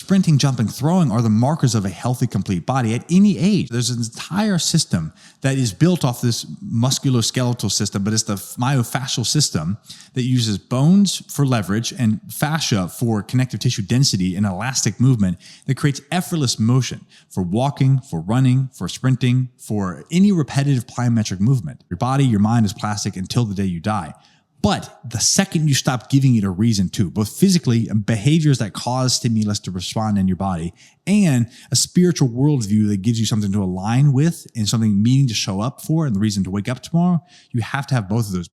sprinting, jumping, throwing are the markers of a healthy, complete body at any age. There's an entire system that is built off this musculoskeletal system, but it's the myofascial system that uses bones for leverage and fascia for connective tissue density and elastic movement that creates effortless motion for walking, for running, for sprinting, for any repetitive plyometric movement. Your body, your mind is plastic until the day you die. But the second you stop giving it a reason to, both physically and behaviors that cause stimulus to respond in your body, and a spiritual worldview that gives you something to align with and something meaning to show up for and the reason to wake up tomorrow, you have to have both of those.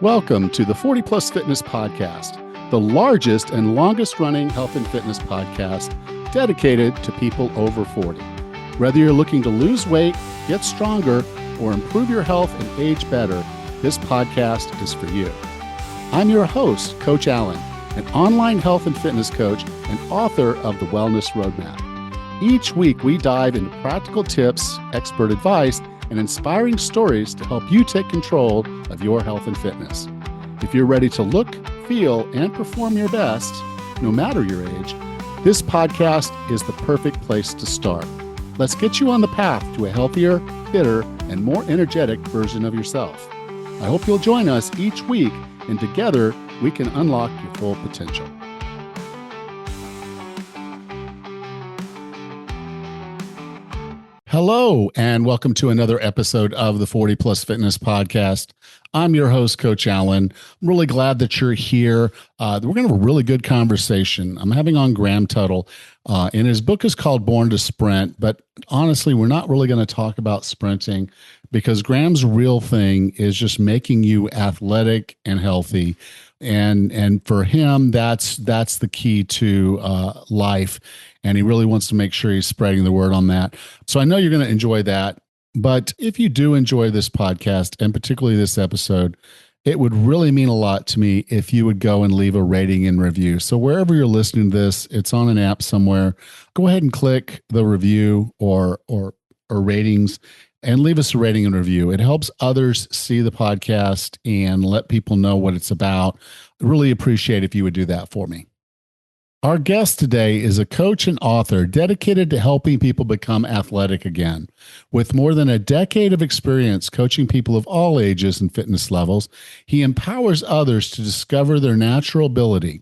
Welcome to the 40 Plus Fitness Podcast, the largest and longest running health and fitness podcast dedicated to people over 40. Whether you're looking to lose weight, get stronger, or improve your health and age better, this podcast is for you. I'm your host, Coach Allan, an online health and fitness coach and author of The Wellness Roadmap. Each week, we dive into practical tips, expert advice, and inspiring stories to help you take control of your health and fitness. If you're ready to look, feel, and perform your best, no matter your age, this podcast is the perfect place to start. Let's get you on the path to a healthier, fitter, and more energetic version of yourself. I hope you'll join us each week, and together we can unlock your full potential. Hello, and welcome to another episode of the 40 Plus Fitness Podcast. I'm your host, Coach Allan. I'm really glad that you're here. We're going to have a really good conversation. I'm having on Graham Tuttle, and his book is called Born to Sprint, but honestly, we're not really going to talk about sprinting because Graham's real thing is just making you athletic and healthy. And for him, that's the key to life. And he really wants to make sure he's spreading the word on that. So I know you're going to enjoy that. But if you do enjoy this podcast, and particularly this episode, it would really mean a lot to me if you would go and leave a rating and review. So wherever you're listening to this, it's on an app somewhere. Go ahead and click the review or ratings and leave us a rating and review. It helps others see the podcast and let people know what it's about. I really appreciate if you would do that for me. Our guest today is a coach and author dedicated to helping people become athletic again. With more than a decade of experience coaching people of all ages and fitness levels, he empowers others to discover their natural ability.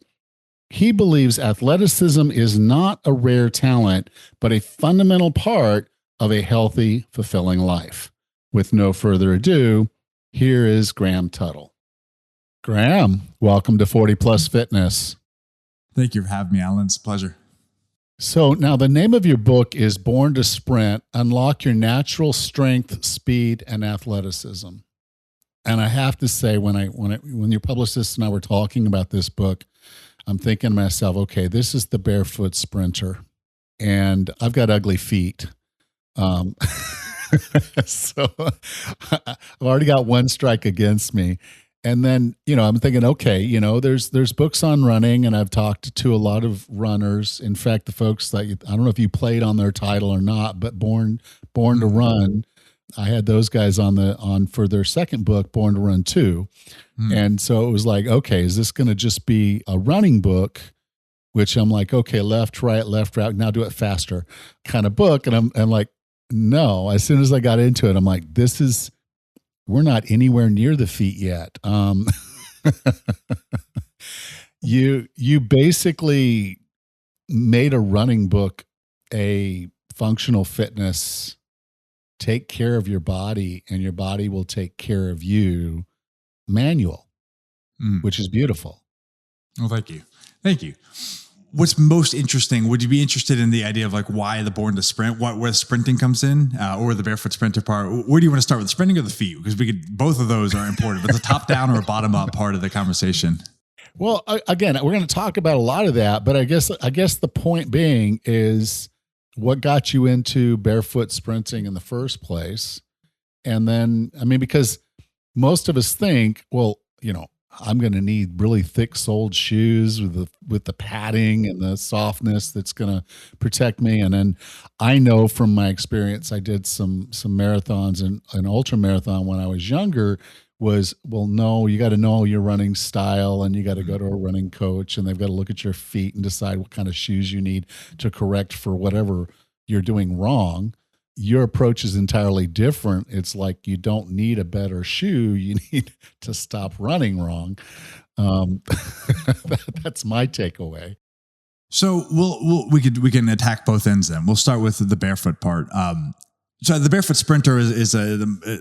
He believes athleticism is not a rare talent, but a fundamental part of a healthy, fulfilling life. With no further ado, here is Graham Tuttle. Graham, welcome to 40 Plus Fitness. Thank you for having me, Alan. It's a pleasure. So now the name of your book is Born to Sprint, Unlock Your Natural Strength, Speed, and Athleticism. And I have to say, when your publicist and I were talking about this book, I'm thinking to myself, okay, this is the Barefoot Sprinter, and I've got ugly feet. So I've already got one strike against me. And then, I'm thinking, okay, there's books on running, and I've talked to a lot of runners. In fact, the folks that I don't know if you played on their title or not, but Born to Run, I had those guys on for their second book, Born to Run 2. And so it was like, okay, is this going to just be a running book? Which I'm like, okay, left, right, now do it faster kind of book. And I'm like, no, as soon as I got into it, I'm like, we're not anywhere near the feet yet. You basically made a running book, a functional fitness, take care of your body and your body will take care of you manual, which is beautiful. Well, thank you. Thank you. What's most interesting? Would you be interested in the idea of like why the Born to Sprint, where sprinting comes in, or the Barefoot Sprinter part? Where do you want to start with, the sprinting or the feet? Because both of those are important. But the top down or bottom up part of the conversation. Well, again, we're going to talk about a lot of that, but I guess the point being is what got you into barefoot sprinting in the first place, and then because most of us think, well, I'm going to need really thick-soled shoes with the padding and the softness that's going to protect me. And then I know from my experience, I did some marathons and an ultra marathon when I was younger was, well, no, you got to know your running style and you got to go to a running coach and they've got to look at your feet and decide what kind of shoes you need to correct for whatever you're doing wrong. Your approach is entirely different. It's like you don't need a better shoe. You need to stop running wrong. That's my takeaway. So we can attack both ends then. We'll start with the barefoot part. So the Barefoot Sprinter is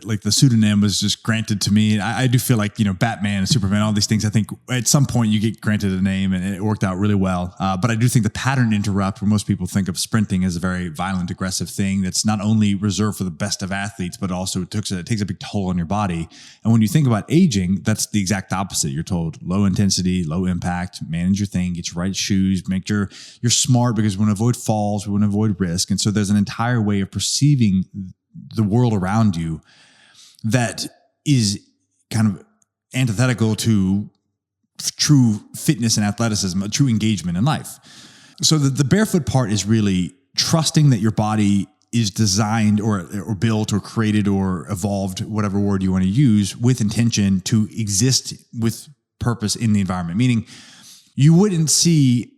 like the pseudonym was just granted to me. I do feel like, Batman and Superman, all these things, I think at some point you get granted a name and it worked out really well. But I do think the pattern interrupt, where most people think of sprinting as a very violent, aggressive thing that's not only reserved for the best of athletes, but also it takes a big toll on your body. And when you think about aging, that's the exact opposite. You're told low intensity, low impact, manage your thing, get your right shoes, make sure you're smart because we want to avoid falls, we want to avoid risk. And so there's an entire way of perceiving the world around you that is kind of antithetical to true fitness and athleticism, true engagement in life. So the barefoot part is really trusting that your body is designed or built or created or evolved, whatever word you want to use, with intention to exist with purpose in the environment. Meaning you wouldn't see,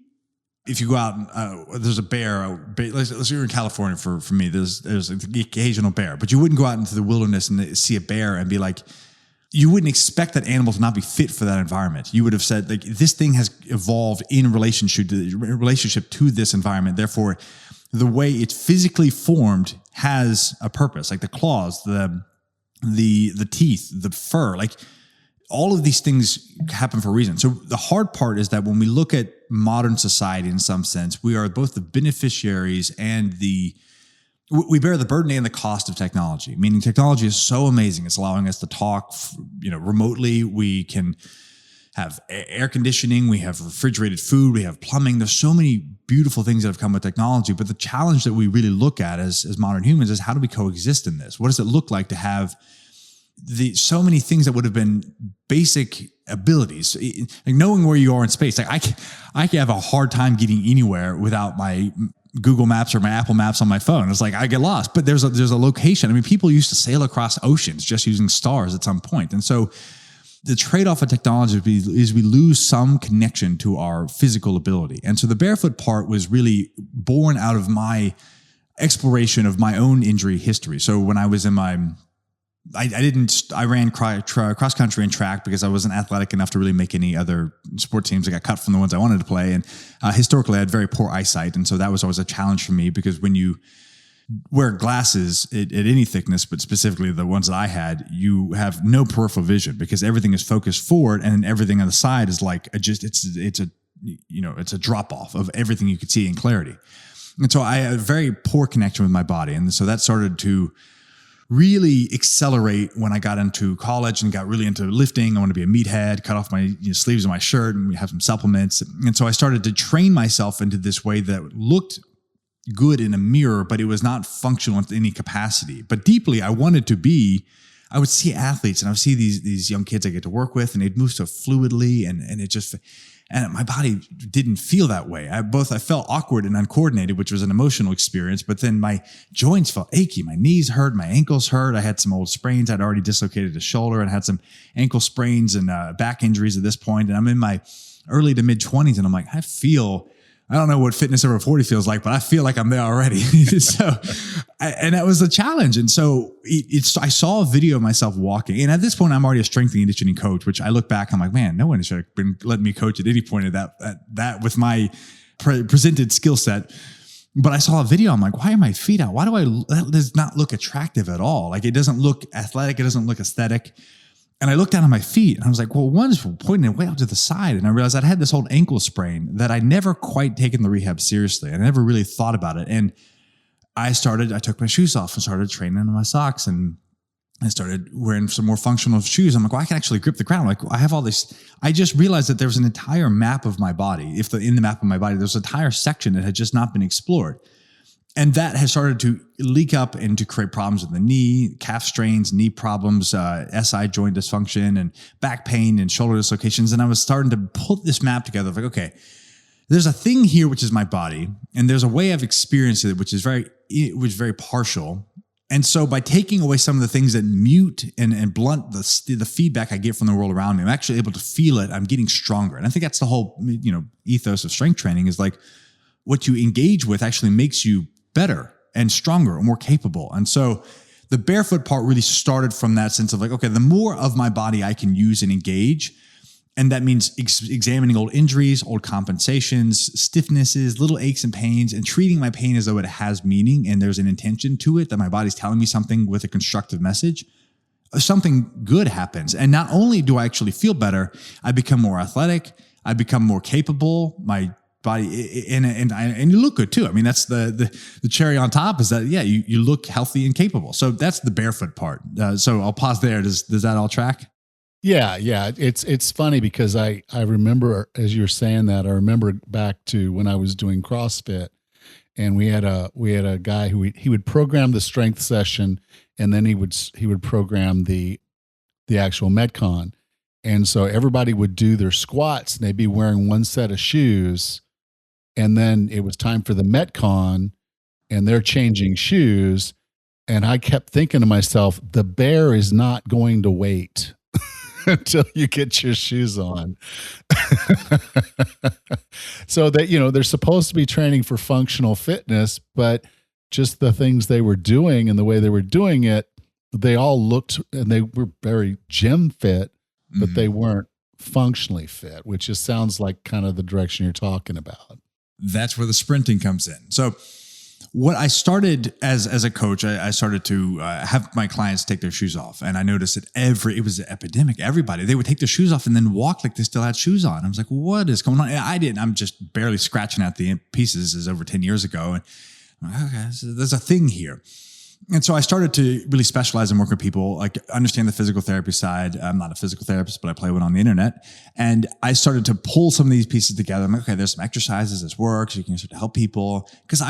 if you go out and there's a bear, let's say you're in California for me, there's the occasional bear, but you wouldn't go out into the wilderness and see a bear and be like, you wouldn't expect that animal to not be fit for that environment. You would have said, like, this thing has evolved in relationship to this environment. Therefore, the way it's physically formed has a purpose, like the claws, the teeth, the fur, like all of these things happen for a reason. So the hard part is that when we look at modern society, in some sense, we are both the beneficiaries and we bear the burden and the cost of technology. Meaning technology is so amazing. It's allowing us to talk, remotely. We can have air conditioning. We have refrigerated food. We have plumbing. There's so many beautiful things that have come with technology. But the challenge that we really look at as modern humans is, how do we coexist in this? What does it look like to have so many things that would have been basic abilities, like knowing where you are in space? Like I can have a hard time getting anywhere without my Google Maps or my Apple Maps on my phone. It's like I get lost, but there's a location. I mean, people used to sail across oceans just using stars at some point. And so the trade-off of technology is we lose some connection to our physical ability. And so the barefoot part was really born out of my exploration of my own injury history. So when I was in I ran cross country and track because I wasn't athletic enough to really make any other sport teams. I got cut from the ones I wanted to play. And historically, I had very poor eyesight. And so that was always a challenge for me, because when you wear glasses at any thickness, but specifically the ones that I had, you have no peripheral vision because everything is focused forward, and then everything on the side is like it's a drop off of everything you could see in clarity. And so I had a very poor connection with my body. And so that started to really accelerate when I got into college and got really into lifting. I want to be a meathead, cut off my sleeves of my shirt, and we have some supplements. And so I started to train myself into this way that looked good in a mirror, but it was not functional in any capacity. But deeply, I wanted to be. I would see athletes and I would see these young kids I get to work with, and they'd move so fluidly, and my body didn't feel that way. I felt awkward and uncoordinated, which was an emotional experience, but then my joints felt achy. My knees hurt, my ankles hurt. I had some old sprains. I'd already dislocated a shoulder and had some ankle sprains and back injuries at this point. And I'm in my early to mid 20s, and I'm like, I don't know what fitness over 40 feels like, but I feel like I'm there already. And that was a challenge. And so I saw a video of myself walking. And at this point, I'm already a strength and conditioning coach, which I look back, I'm like, man, no one should have been letting me coach at any point of that with my presented skill set. But I saw a video. I'm like, why are my feet out? That does not look attractive at all. Like, it doesn't look athletic. It doesn't look aesthetic. And I looked down at my feet and I was like, well, one is pointing way out to the side. And I realized I had this old ankle sprain that I'd never quite taken the rehab seriously. I never really thought about it. And I took my shoes off and started training in my socks, and I started wearing some more functional shoes. I'm like, well, I can actually grip the ground. Like, I have all this. I just realized that there was an entire map of my body. In the map of my body, there's an entire section that had just not been explored. And that has started to leak up and to create problems with the knee, calf strains, knee problems, SI joint dysfunction, and back pain and shoulder dislocations. And I was starting to pull this map together of like, okay, there's a thing here, which is my body. And there's a way I've experienced it, which is very partial. And so by taking away some of the things that mute and blunt the feedback I get from the world around me, I'm actually able to feel it. I'm getting stronger. And I think that's the whole, ethos of strength training is like what you engage with actually makes you better and stronger and more capable. And so the barefoot part really started from that sense of like, okay, the more of my body I can use and engage, and that means examining old injuries, old compensations, stiffnesses, little aches and pains, and treating my pain as though it has meaning and there's an intention to it, that my body's telling me something with a constructive message, something good happens. And not only do I actually feel better, I become more athletic, I become more capable, my body, and you look good too. I mean, that's the cherry on top is that, you look healthy and capable. So that's the barefoot part. So I'll pause there. Does that all track? Yeah. It's funny because I remember, as you're saying that, I remember back to when I was doing CrossFit, and we had a guy who he would program the strength session, and then he would program the actual Metcon. And so everybody would do their squats and they'd be wearing one set of shoes, and then it was time for the Metcon and they're changing shoes. And I kept thinking to myself, the bear is not going to wait until you get your shoes on. So that, they're supposed to be training for functional fitness, but just the things they were doing and the way they were doing it, they all looked, and they were very gym fit, but they weren't functionally fit, which just sounds like kind of the direction you're talking about. That's where the sprinting comes in. So what I started as a coach, I started to have my clients take their shoes off. And I noticed that it was an epidemic. Everybody, they would take their shoes off and then walk like they still had shoes on. I was like, what is going on? And I didn't. I'm just barely scratching at the pieces. This is over 10 years ago. And I'm like, okay, so there's a thing here. And so I started to really specialize and work with people, like understand the physical therapy side. I'm not a physical therapist, but I play one on the internet. And I started to pull some of these pieces together. I'm like, okay, there's some exercises, this works. You can start to help people. Because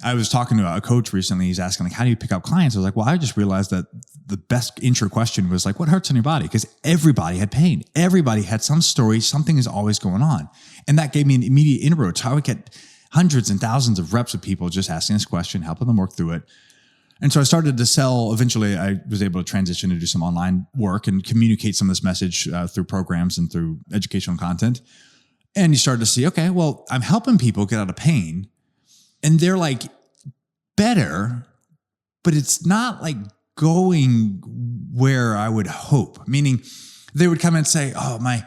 I was talking to a coach recently. He's asking, like, how do you pick up clients? I was like, well, I just realized that the best intro question was like, what hurts in your body? Because everybody had pain. Everybody had some story. Something is always going on. And that gave me an immediate inroad to how I get hundreds and thousands of reps of people just asking this question, helping them work through it. And so I started to sell. Eventually, I was able to transition to do some online work and communicate some of this message through programs and through educational content. And you started to see, okay, well, I'm helping people get out of pain. And they're like better, but it's not like going where I would hope. Meaning they would come and say, I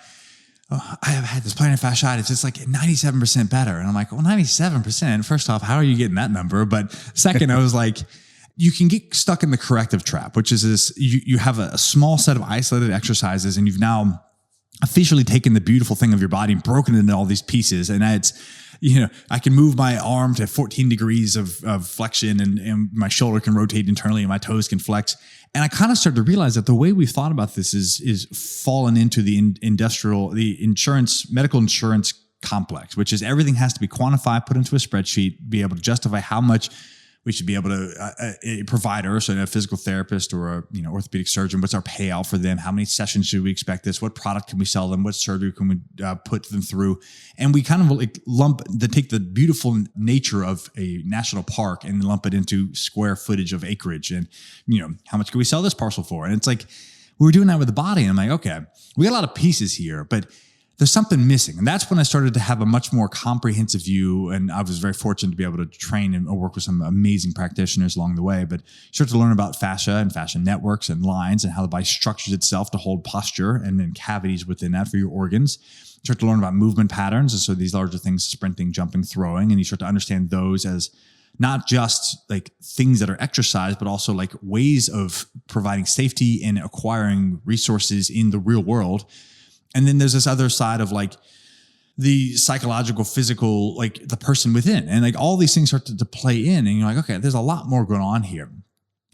have had this plantar fasciitis. It's like 97% better. And I'm like, well, 97%. First off, how are you getting that number? But second, I was like, you can get stuck in the corrective trap, which is this, you have a small set of isolated exercises, and you've now officially taken the beautiful thing of your body and broken it into all these pieces. And it's, I can move my arm to 14 degrees of flexion, and my shoulder can rotate internally and my toes can flex. And I kind of started to realize that the way we've thought about this is fallen into the medical insurance complex, which is everything has to be quantified, put into a spreadsheet, be able to justify how much we should be able to, a provider, so a physical therapist or a orthopedic surgeon, what's our payout for them? How many sessions should we expect this? What product can we sell them? What surgery can we put them through? And we kind of like take the beautiful nature of a national park and lump it into square footage of acreage. And, how much can we sell this parcel for? And it's like, we were doing that with the body. And I'm like, okay, we got a lot of pieces here, but there's something missing. And that's when I started to have a much more comprehensive view. And I was very fortunate to be able to train and work with some amazing practitioners along the way. But you start to learn about fascia and fascia networks and lines and how the body structures itself to hold posture and then cavities within that for your organs. You start to learn about movement patterns. And so these larger things, sprinting, jumping, throwing, and you start to understand those as not just like things that are exercise, but also like ways of providing safety and acquiring resources in the real world. And then there's this other side of like the psychological, physical, like the person within. And like all these things start to play in, and you're like, okay, there's a lot more going on here.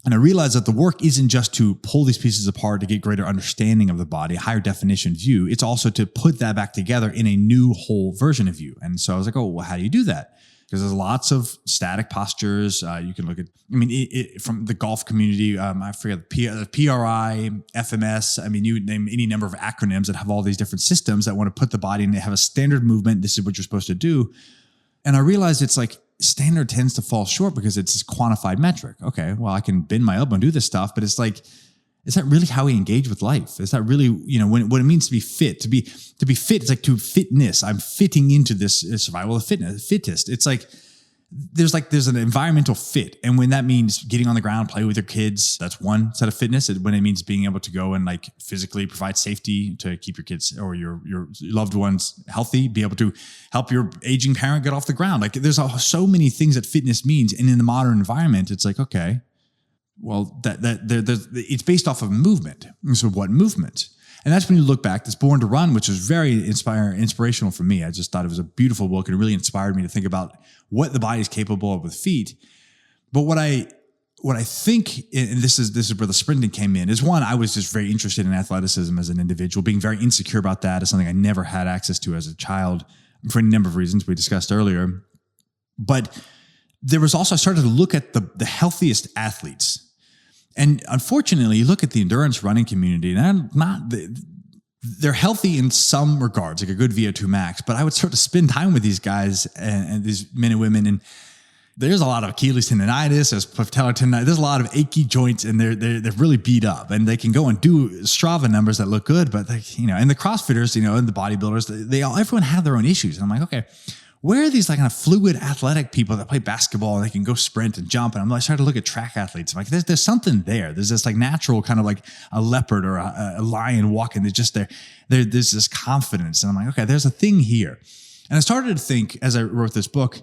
And I realized that the work isn't just to pull these pieces apart to get greater understanding of the body, a higher definition view. It's also to put that back together in a new whole version of you. And so I was like, oh, well, how do you do that? Because there's lots of static postures. You can look at, from the golf community, I forget, PRI, FMS. You name any number of acronyms that have all these different systems that want to put the body in. They have a standard movement. This is what you're supposed to do. And I realized it's like, standard tends to fall short because it's this quantified metric. Okay, well, I can bend my elbow and do this stuff, but it's like, is that really how we engage with life? Is that really, what it means to be fit? To be fit, it's like to fitness. I'm fitting into this survival of fittest. It's like, there's an environmental fit. And when that means getting on the ground, play with your kids, that's one set of fitness. When it means being able to go and like physically provide safety to keep your kids or your loved ones healthy, be able to help your aging parent get off the ground. Like there's so many things that fitness means. And in the modern environment, it's like, okay, well, it's based off of movement. So what movement? And that's when you look back, this Born to Run, which was very inspirational for me. I just thought it was a beautiful book and it really inspired me to think about what the body is capable of with feet. But what I think, and this is where the sprinting came in, is one, I was just very interested in athleticism as an individual, being very insecure about that is something I never had access to as a child for any number of reasons we discussed earlier. But there was also, I started to look at the healthiest athletes. And unfortunately, you look at the endurance running community, and they're healthy in some regards, like a good VO2 max. But I would start to spend time with these guys and these men and women, and there's a lot of Achilles tendonitis, there's patellar tendonitis, there's a lot of achy joints, and they're really beat up, and they can go and do Strava numbers that look good, but and the CrossFitters, and the bodybuilders, everyone have their own issues. And I'm like, okay, where are these like kind of fluid athletic people that play basketball and they can go sprint and jump? And I'm like, starting to look at track athletes. I'm like, there's something there. There's this like natural kind of like a leopard or a lion walking. There's just there's this confidence. And I'm like, okay, there's a thing here. And I started to think as I wrote this book,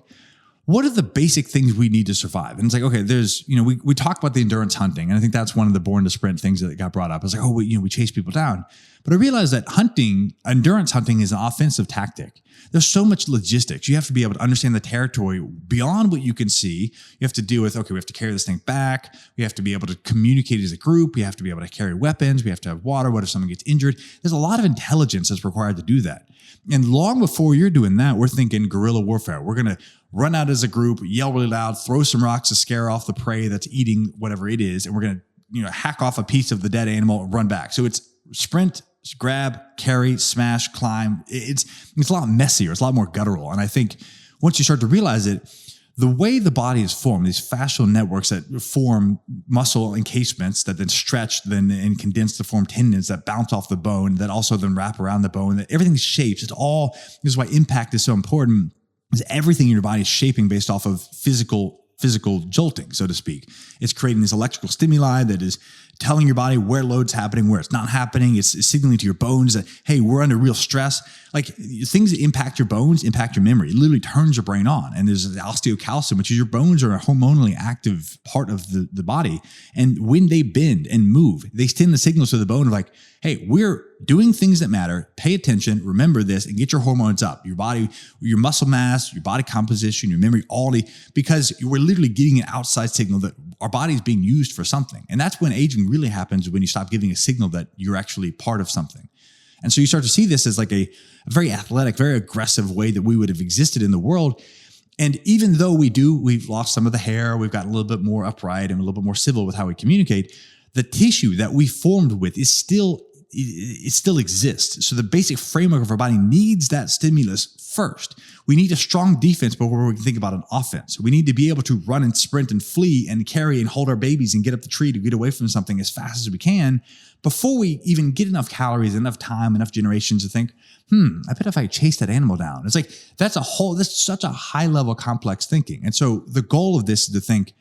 what are the basic things we need to survive? And it's like, okay, there's, we talk about the endurance hunting. And I think that's one of the Born to Sprint things that got brought up. I was like, oh, we chase people down. But I realized that endurance hunting is an offensive tactic. There's so much logistics. You have to be able to understand the territory beyond what you can see. You have to deal with, okay, we have to carry this thing back. We have to be able to communicate as a group. We have to be able to carry weapons. We have to have water. What if someone gets injured? There's a lot of intelligence that's required to do that. And long before you're doing that, we're thinking guerrilla warfare. We're going to run out as a group, yell really loud, throw some rocks to scare off the prey that's eating whatever it is. And we're going to, hack off a piece of the dead animal and run back. So it's sprint, grab, carry, smash, climb. It's a lot messier. It's a lot more guttural. And I think once you start to realize it, the way the body is formed, these fascial networks that form muscle encasements that then stretch and condense to form tendons that bounce off the bone, that also then wrap around the bone, that everything shapes. This is why impact is so important, is everything in your body is shaping based off of physical jolting, so to speak. It's creating this electrical stimuli that is telling your body where load's happening, where it's not happening. It's signaling to your bones that, hey, we're under real stress. Like things that impact your bones, impact your memory. It literally turns your brain on. And there's the osteocalcium, which is your bones are a hormonally active part of the body. And when they bend and move, they send the signals to the bone of like, hey, we're doing things that matter. Pay attention, remember this, and get your hormones up. Your body, your muscle mass, your body composition, your memory, because we're literally getting an outside signal that our body is being used for something. And that's when aging really happens, when you stop giving a signal that you're actually part of something. And so you start to see this as like a very athletic, very aggressive way that we would have existed in the world. And even though we've lost some of the hair, we've gotten a little bit more upright and a little bit more civil with how we communicate, the tissue that we formed with it still exists. So the basic framework of our body needs that stimulus first. We need a strong defense before we can think about an offense. We need to be able to run and sprint and flee and carry and hold our babies and get up the tree to get away from something as fast as we can before we even get enough calories, enough time, enough generations to think, I bet if I chase that animal down. It's like, that's such a high level complex thinking. And so the goal of this is to think,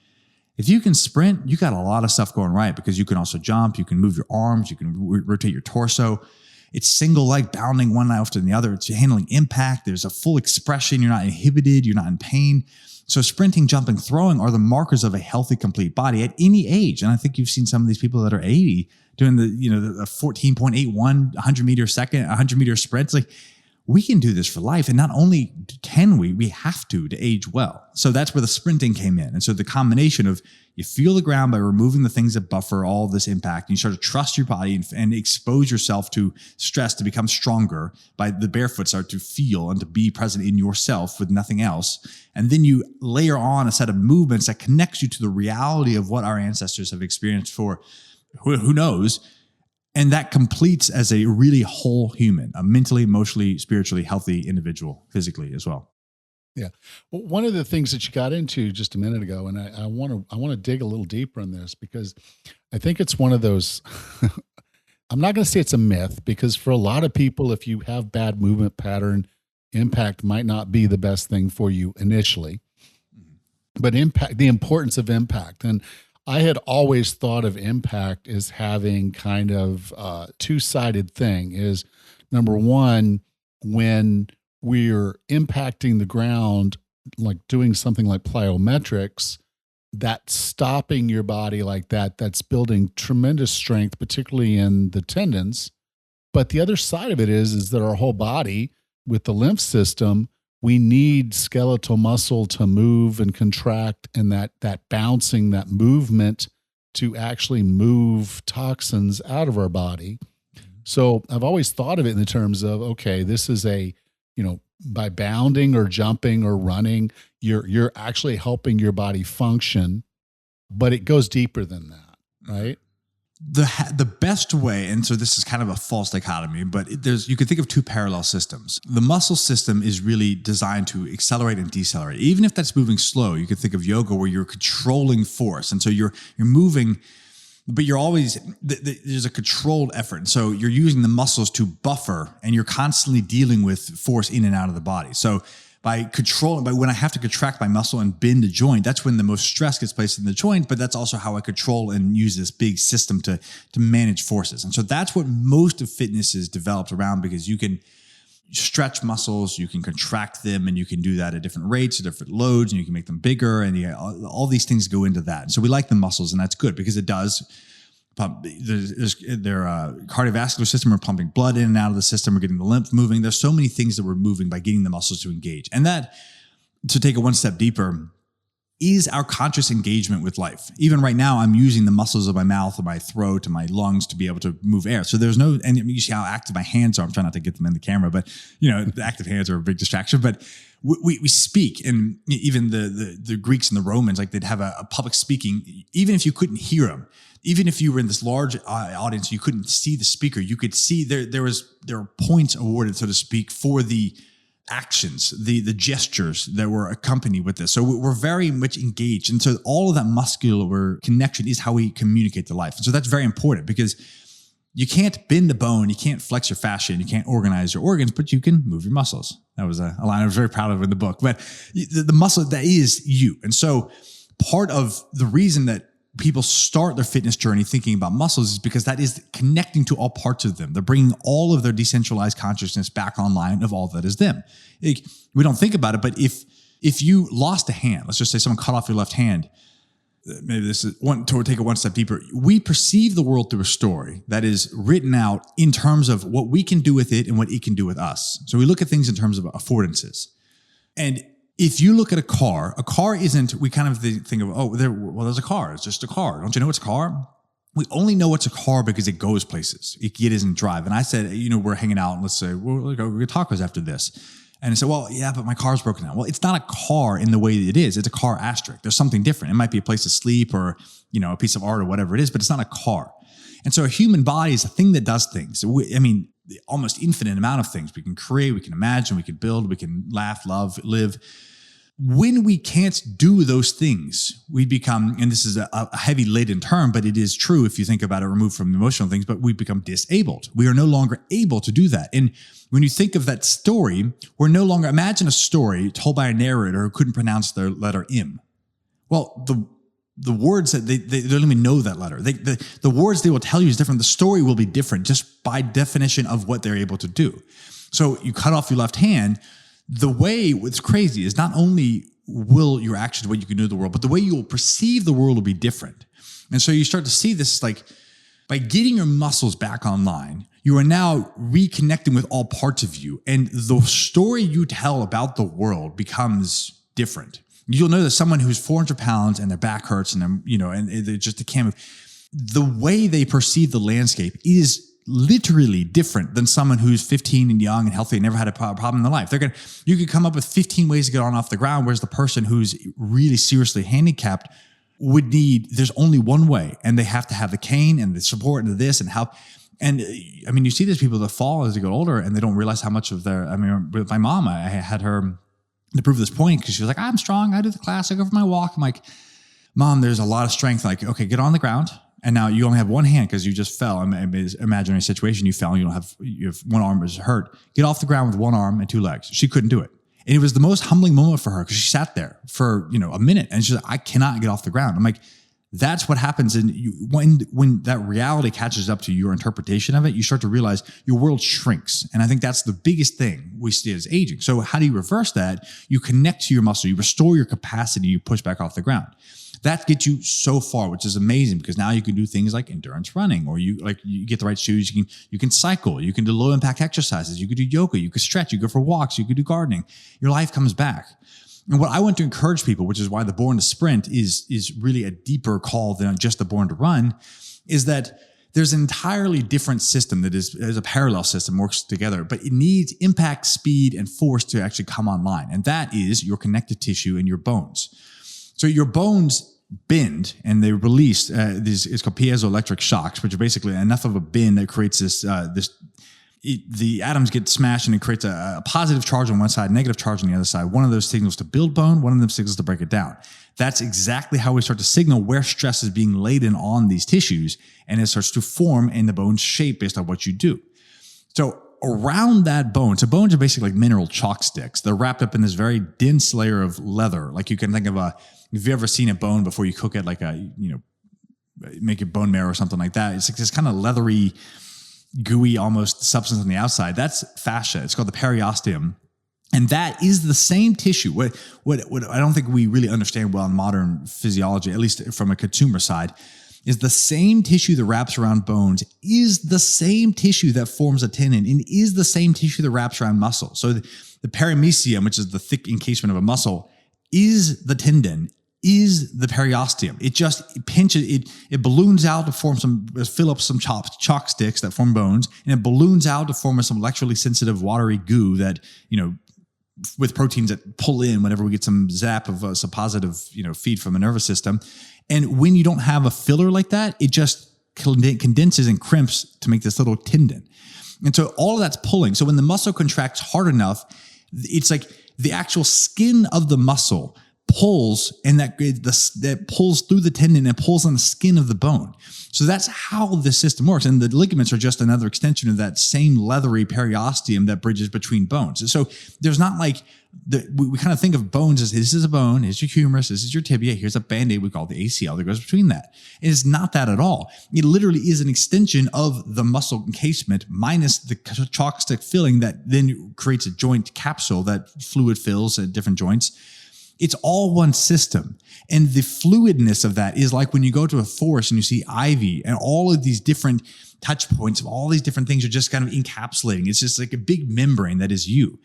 if you can sprint, you got a lot of stuff going right, because you can also jump, you can move your arms, you can rotate your torso. It's single leg bounding one leg after the other. It's handling impact. There's a full expression. You're not inhibited. You're not in pain. So sprinting, jumping, throwing are the markers of a healthy, complete body at any age. And I think you've seen some of these people that are 80 doing the 14.81, 100 meter second, 100 meter sprints. Like, we can do this for life. And not only can we have to age well. So that's where the sprinting came in. And so the combination of you feel the ground by removing the things that buffer all of this impact, and you start to trust your body and expose yourself to stress to become stronger by the barefoot, start to feel and to be present in yourself with nothing else. And then you layer on a set of movements that connects you to the reality of what our ancestors have experienced for who knows. And that completes as a really whole human, a mentally, emotionally, spiritually healthy individual, physically as well. Yeah. Well, one of the things that you got into just a minute ago, and I want to dig a little deeper on this because I think it's one of those. I'm not going to say it's a myth because for a lot of people, if you have bad movement pattern, impact might not be the best thing for you initially. But impact, the importance of impact, and I had always thought of impact as having kind of a two-sided thing. Is number one, when we're impacting the ground, like doing something like plyometrics, that's stopping your body like that. That's building tremendous strength, particularly in the tendons. But the other side of it is that our whole body with the lymph system, we need skeletal muscle to move and contract, and that bouncing, that movement to actually move toxins out of our body. So I've always thought of it in the terms of, okay, this is by bounding or jumping or running, you're actually helping your body function, but it goes deeper than that, right? The best way, and so this is kind of a false dichotomy, but you could think of two parallel systems. The muscle system is really designed to accelerate and decelerate. Even if that's moving slow, you could think of yoga where you're controlling force. And so you're moving, but you're always, there's a controlled effort. And so you're using the muscles to buffer, and you're constantly dealing with force in and out of the body. So by when I have to contract my muscle and bend a joint, that's when the most stress gets placed in the joint, but that's also how I control and use this big system to manage forces. And so that's what most of fitness is developed around, because you can stretch muscles, you can contract them, and you can do that at different rates, at different loads, and you can make them bigger, and all these things go into that. And so we like the muscles, and that's good because it does pump. Their cardiovascular system are pumping blood in and out of the system. We're getting the lymph moving. There's so many things that we're moving by getting the muscles to engage. And that, to take it one step deeper, is our conscious engagement with life. Even right now, I'm using the muscles of my mouth, of my throat, and my lungs to be able to move air. So there's no, and you see how active my hands are. I'm trying not to get them in the camera, but the active hands are a big distraction. But we speak, and even the Greeks and the Romans, like they'd have a public speaking, even if you couldn't hear them. Even if you were in this large audience, you couldn't see the speaker. You could see there were points awarded, so to speak, for the actions, the gestures that were accompanied with this. So we're very much engaged. And so all of that muscular connection is how we communicate to life. And so that's very important, because you can't bend the bone, you can't flex your fascia, and you can't organize your organs, but you can move your muscles. That was a line I was very proud of in the book. But the muscle, that is you. And so part of the reason that people start their fitness journey thinking about muscles is because that is connecting to all parts of them. They're bringing all of their decentralized consciousness back online of all that is them. We don't think about it, but if you lost a hand, let's just say someone cut off your left hand, maybe this is to take it one step deeper. We perceive the world through a story that is written out in terms of what we can do with it and what it can do with us. So we look at things in terms of affordances. And if you look at a car isn't, we kind of think of, there's a car. It's just a car. Don't you know it's a car? We only know it's a car because it goes places. It doesn't drive. And I said, we're hanging out, and let's say, we'll go get tacos after this. And I said, well, yeah, but my car's broken down. Well, it's not a car in the way that it is. It's a car asterisk. There's something different. It might be a place to sleep or, a piece of art or whatever it is, but it's not a car. And so a human body is a thing that does things. The almost infinite amount of things we can create, we can imagine, we can build, we can laugh, love, live. When we can't do those things, we become, and this is a heavy laden term, but it is true if you think about it, removed from emotional things, but we become disabled. We are no longer able to do that. And when you think of that story, we're no longer, imagine a story told by a narrator who couldn't pronounce the letter M. Well, the words that they don't even know that letter. The words they will tell you is different. The story will be different just by definition of what they're able to do. So you cut off your left hand. What's crazy is not only will your actions, what you can do in the world, but the way you will perceive the world will be different. And so you start to see this, like, by getting your muscles back online, you are now reconnecting with all parts of you. And the story you tell about the world becomes different. You'll know that someone who's 400 pounds and their back hurts and they can't move. The way they perceive the landscape is literally different than someone who's 15 and young and healthy and never had a problem in their life. You could come up with 15 ways to get on off the ground, whereas the person who's really seriously handicapped there's only one way, and they have to have the cane and the support and this and help. And you see these people that fall as they get older and they don't realize how much of with my mom, I had her to prove this point, because she was like, I'm strong. I do the class. I go for my walk. I'm like, Mom, there's a lot of strength. Like, okay, get on the ground. And now you only have one hand because you just fell. Imaginary situation, you fell and you have one arm is hurt. Get off the ground with one arm and two legs. She couldn't do it. And it was the most humbling moment for her, because she sat there for, a minute and she's like, I cannot get off the ground. I'm like, that's what happens. And when that reality catches up to your interpretation of it, you start to realize your world shrinks. And I think that's the biggest thing we see as aging. So how do you reverse that? You connect to your muscle, you restore your capacity, you push back off the ground. That gets you so far, which is amazing, because now you can do things like endurance running, or you get the right shoes. You can cycle, you can do low impact exercises, you can do yoga, you can stretch, you go for walks, you can do gardening. Your life comes back. And what I want to encourage people, which is why the Born to Sprint is really a deeper call than just the Born to Run, is that there's an entirely different system that is a parallel system, works together, but it needs impact, speed, and force to actually come online. And that is your connective tissue and your bones. So your bones bend and they release it's called piezoelectric shocks, which are basically enough of a bend that creates the atoms get smashed and it creates a positive charge on one side, negative charge on the other side. One of those signals to build bone, one of them signals to break it down. That's exactly how we start to signal where stress is being laden on these tissues, and it starts to form in the bone's shape based on what you do. So around that bone, so bones are basically like mineral chalk sticks. They're wrapped up in this very dense layer of leather. Like you can think of if you've ever seen a bone before you cook it, like make a bone marrow or something like that. It's like this kind of leathery, gooey almost substance on the outside. That's fascia. It's called the periosteum. And that is the same tissue. What I don't think we really understand well in modern physiology, at least from a consumer side, is the same tissue that wraps around bones is the same tissue that forms a tendon and is the same tissue that wraps around muscle. So the perimysium, which is the thick encasement of a muscle, is the tendon, is the periosteum. It just pinches, it balloons out to fill up some chalk sticks that form bones, and it balloons out to form some electrically sensitive watery goo that, with proteins that pull in whenever we get some zap of some positive, feed from a nervous system. And when you don't have a filler like that, it just condenses and crimps to make this little tendon. And so all of that's pulling. So when the muscle contracts hard enough, it's like the actual skin of the muscle pulls, and that pulls through the tendon and pulls on the skin of the bone. So that's how the system works. And the ligaments are just another extension of that same leathery periosteum that bridges between bones. And so there's not like, we kind of think of bones as this is a bone, here's your humerus, this is your tibia, here's a Band-Aid we call the ACL that goes between that. It is not that at all. It literally is an extension of the muscle encasement minus the chalk stick filling that then creates a joint capsule that fluid fills at different joints. It's all one system. And the fluidness of that is like when you go to a forest and you see ivy and all of these different touch points of all these different things are just kind of encapsulating. It's just like a big membrane that is you.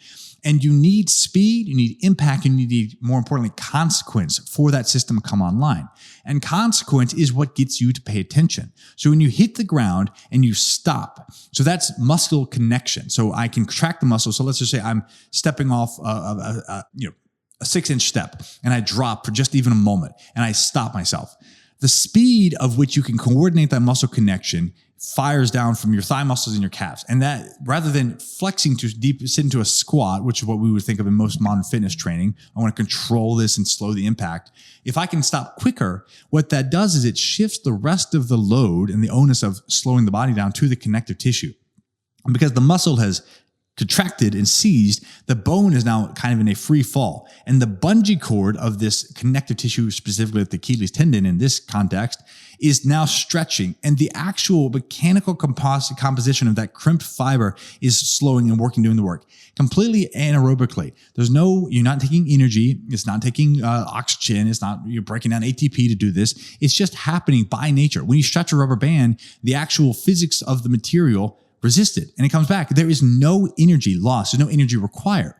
And you need speed, you need impact, and you need, more importantly, consequence for that system to come online. And consequence is what gets you to pay attention. So when you hit the ground and you stop, so that's muscle connection. So I can contract the muscle. So let's just say I'm stepping off a 6-inch step and I drop for just even a moment and I stop myself. The speed of which you can coordinate that muscle connection fires down from your thigh muscles and your calves. And that, rather than flexing to deep, sit into a squat, which is what we would think of in most modern fitness training, I want to control this and slow the impact. If I can stop quicker, what that does is it shifts the rest of the load and the onus of slowing the body down to the connective tissue. And because the muscle has contracted and seized, the bone is now kind of in a free fall. And the bungee cord of this connective tissue, specifically the Achilles tendon in this context, is now stretching. And the actual mechanical composition of that crimped fiber is slowing and working, doing the work completely anaerobically. You're not taking energy. It's not taking oxygen. You're breaking down ATP to do this. It's just happening by nature. When you stretch a rubber band, the actual physics of the material resisted and it comes back. There is no energy lost. There's no energy required.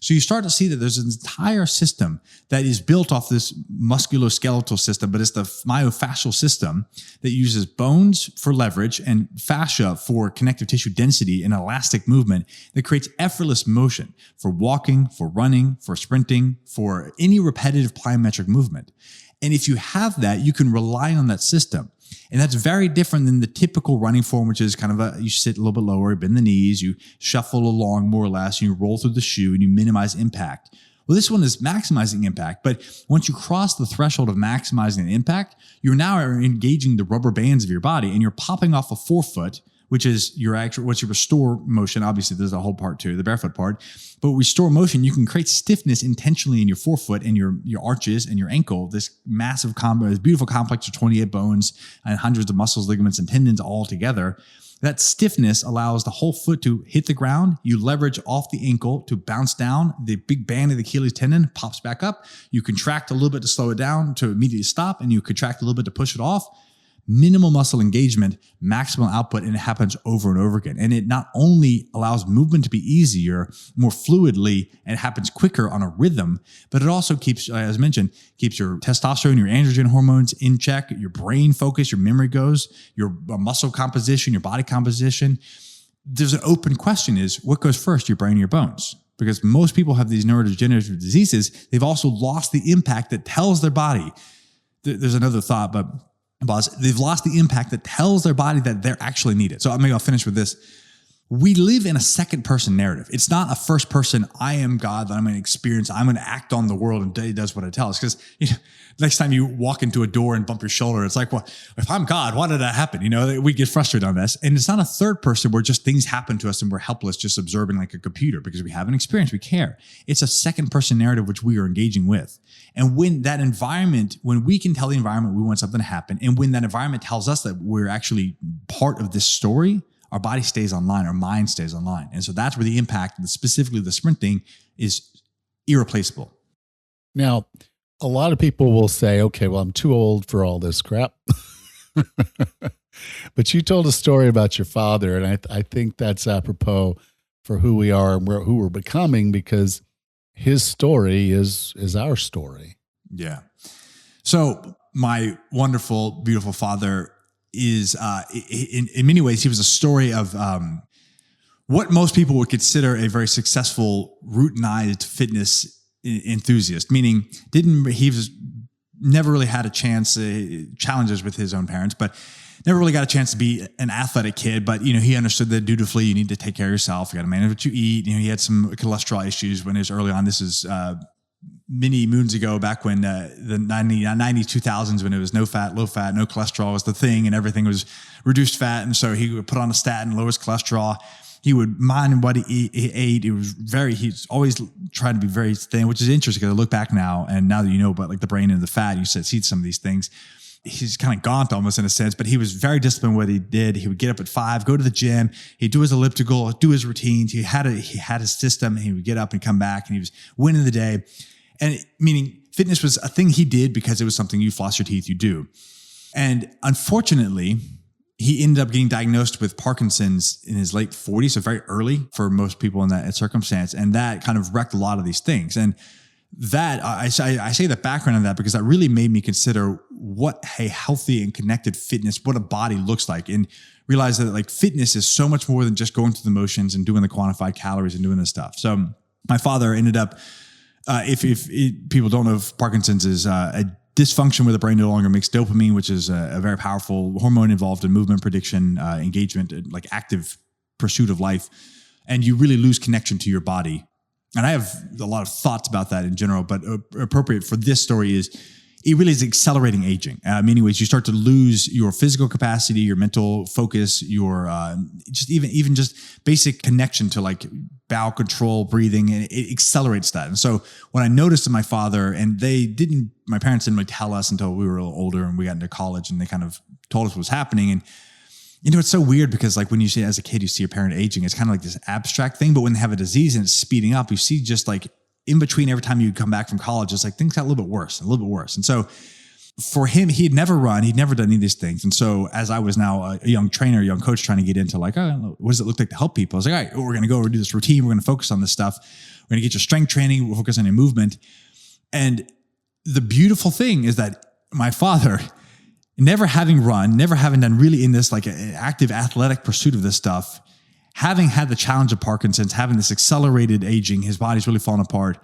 So you start to see that there's an entire system that is built off this musculoskeletal system, but it's the myofascial system that uses bones for leverage and fascia for connective tissue density and elastic movement that creates effortless motion for walking, for running, for sprinting, for any repetitive plyometric movement. And if you have that, you can rely on that system. And that's very different than the typical running form, which is kind of you sit a little bit lower, bend the knees, you shuffle along more or less, and you roll through the shoe and you minimize impact. Well, this one is maximizing impact. But once you cross the threshold of maximizing the impact, you're now engaging the rubber bands of your body and you're popping off a forefoot, which is what's your restore motion. Obviously, there's a whole part too, the barefoot part. But restore motion, you can create stiffness intentionally in your forefoot and your arches and your ankle. This massive this beautiful complex of 28 bones and hundreds of muscles, ligaments, and tendons all together. That stiffness allows the whole foot to hit the ground. You leverage off the ankle to bounce down. The big band of the Achilles tendon pops back up. You contract a little bit to slow it down to immediately stop, and you contract a little bit to push it off. Minimal muscle engagement, maximal output, and it happens over and over again. And it not only allows movement to be easier, more fluidly, and it happens quicker on a rhythm, but it also keeps, as mentioned, keeps your testosterone, your androgen hormones in check, your brain focus, your memory goes, your muscle composition, your body composition. There's an open question is, what goes first, your brain or your bones? Because most people have these neurodegenerative diseases. They've also lost the impact that tells their body. There's another thought, but they've lost the impact that tells their body that they're actually needed. So maybe I'll finish with this. We live in a second person narrative. It's not a first person, I am God, that I'm going to experience, I'm going to act on the world and it does what it tells. Because next time you walk into a door and bump your shoulder, it's like, well, if I'm God, why did that happen? We get frustrated on this. And it's not a third person where just things happen to us and we're helpless just observing like a computer because we have an experience, we care. It's a second person narrative which we are engaging with. And when that environment, when we can tell the environment we want something to happen, and when that environment tells us that we're actually part of this story, our body stays online, our mind stays online. And so that's where the impact, specifically the sprinting, is irreplaceable. Now, a lot of people will say, okay, well, I'm too old for all this crap. But you told a story about your father, and I think that's apropos for who we are and who we're becoming, because his story is our story. Yeah. So my wonderful, beautiful father is, in many ways, he was a story of what most people would consider a very successful, routinized fitness enthusiast, meaning he was never really had a chance, challenges with his own parents, but never really got a chance to be an athletic kid. But, he understood that dutifully you need to take care of yourself. You got to manage what you eat. He had some cholesterol issues when he was early on. This is many moons ago, back when the 90s, 2000s, when it was no fat, low fat, no cholesterol was the thing, and everything was reduced fat. And so he would put on a statin, lower his cholesterol. He would mind what he ate. He's always tried to be very thin, which is interesting because I look back now, and now that you know about like the brain and the fat, you see some of these things. He's kind of gaunt almost in a sense, but he was very disciplined what he did. He would get up at 5, go to the gym, he'd do his elliptical, do his routines. He had his system, and he would get up and come back, and he was winning the day. And meaning fitness was a thing he did because it was something you floss your teeth, you do. And unfortunately, he ended up getting diagnosed with Parkinson's in his late 40s, so very early for most people in that circumstance. And that kind of wrecked a lot of these things. And that, I say the background of that because that really made me consider what a healthy and connected fitness, what a body looks like, and realize that like fitness is so much more than just going through the motions and doing the quantified calories and doing this stuff. So my father ended up, if people don't know, if Parkinson's is a dysfunction where the brain no longer makes dopamine, which is a very powerful hormone involved in movement prediction, engagement, like active pursuit of life. And you really lose connection to your body. And I have a lot of thoughts about that in general, but appropriate for this story is it really is accelerating aging. In many ways, you start to lose your physical capacity, your mental focus, your just even just basic connection to like bowel control, breathing, and it accelerates that. And so what I noticed in my father, and my parents didn't really tell us until we were a little older and we got into college, and they kind of told us what was happening. And it's so weird because like when you see as a kid, you see your parent aging, it's kind of like this abstract thing. But when they have a disease and it's speeding up, you see just like in between every time you come back from college, it's like things got a little bit worse. And so for him, he had never run, he'd never done any of these things. And so as I was now a young trainer, a young coach trying to get into like, what does it look like to help people? I was like, all right, we're going to go, we're do this routine. We're going to focus on this stuff. We're going to get your strength training. We'll focus on your movement. And the beautiful thing is that my father, never having run, never having done really in this like an active athletic pursuit of this stuff, having had the challenge of Parkinson's, having this accelerated aging, his body's really falling apart.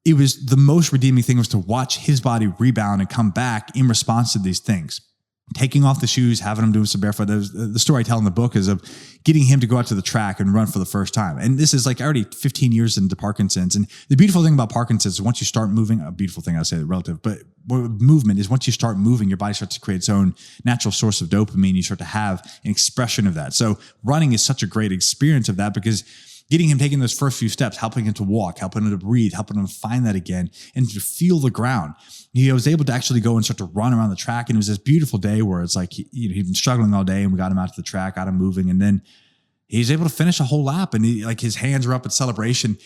It was the most redeeming thing was to watch his body rebound and come back in response to these things. taking off the shoes, having him do some barefoot. The story I tell in the book is of getting him to go out to the track and run for the first time. And this is like already 15 years into Parkinson's. And the beautiful thing about Parkinson's is once you start moving, a beautiful thing, I say relative, but movement is once you start moving, your body starts to create its own natural source of dopamine. You start to have an expression of that. So running is such a great experience of that because getting him taking those first few steps, helping him to walk, helping him to breathe, helping him to find that again and to feel the ground. He was able to actually go and start to run around the track. And it was this beautiful day where it's like, he'd been struggling all day and we got him out to the track, got him moving. And then he was able to finish a whole lap and his hands were up in celebration.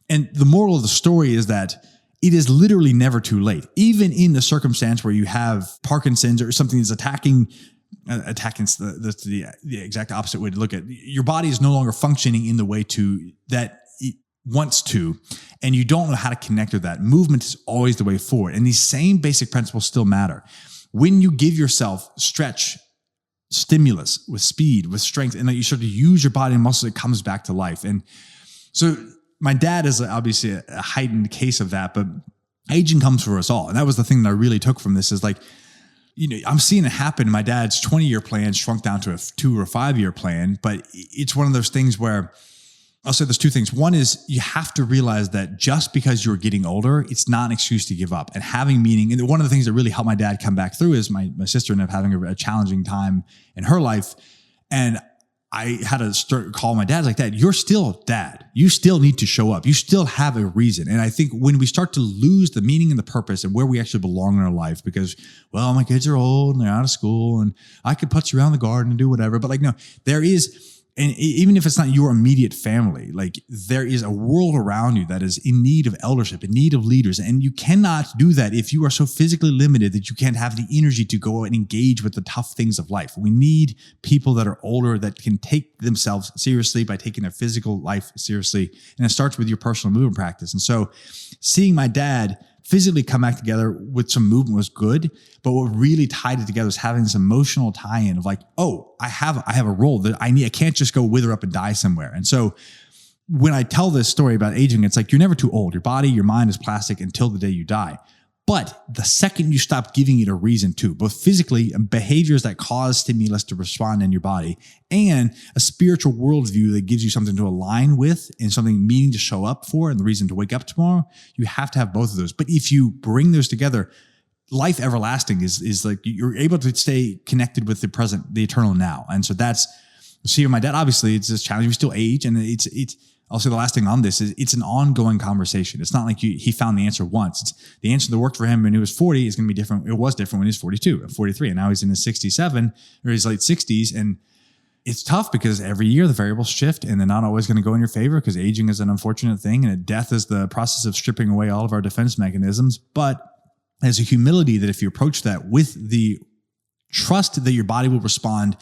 And the moral of the story is that it is literally never too late. Even in the circumstance where you have Parkinson's or something that's attacking the exact opposite way to look at it. Your body is no longer functioning in the way that it wants to, and you don't know how to connect with that. Movement is always the way forward. And these same basic principles still matter. When you give yourself stretch, stimulus with speed, with strength, and that you start to use your body and muscles, it comes back to life. And so my dad is obviously a heightened case of that, but aging comes for us all. And that was the thing that I really took from this is like, I'm seeing it happen. My dad's 20-year plan shrunk down to a 2 or 5 year plan, but it's one of those things where I'll say there's two things. One is you have to realize that just because you're getting older, it's not an excuse to give up and having meaning. And one of the things that really helped my dad come back through is my sister ended up having a challenging time in her life. And I had to call my dad like, Dad, you're still dad. You still need to show up. You still have a reason. And I think when we start to lose the meaning and the purpose and where we actually belong in our life, because, well, my kids are old and they're out of school and I could putz around the garden and do whatever. But like, no, there is, and even if it's not your immediate family, like there is a world around you that is in need of eldership, in need of leaders. And you cannot do that if you are so physically limited that you can't have the energy to go and engage with the tough things of life. We need people that are older that can take themselves seriously by taking their physical life seriously. And it starts with your personal movement practice. And so seeing my dad physically come back together with some movement was good, but what really tied it together was having this emotional tie-in of like, oh, I have a role that I need. I can't just go wither up and die somewhere. And so when I tell this story about aging, it's like you're never too old. Your body, your mind is plastic until the day you die. But the second you stop giving it a reason to, both physically and behaviors that cause stimulus to respond in your body, and a spiritual worldview that gives you something to align with and something meaning to show up for and the reason to wake up tomorrow, you have to have both of those. But if you bring those together, life everlasting is like you're able to stay connected with the present, the eternal now. And so that's, see, with my dad, obviously it's this challenge. We still age, and it's I'll say the last thing on this is it's an ongoing conversation. It's not like he found the answer once. It's the answer that worked for him when he was 40 is going to be different. It was different when he was 42 and 43. And now he's in his 67 or his late 60s. And it's tough because every year the variables shift and they're not always going to go in your favor because aging is an unfortunate thing. And death is the process of stripping away all of our defense mechanisms. But there's a humility that if you approach that with the trust that your body will respond,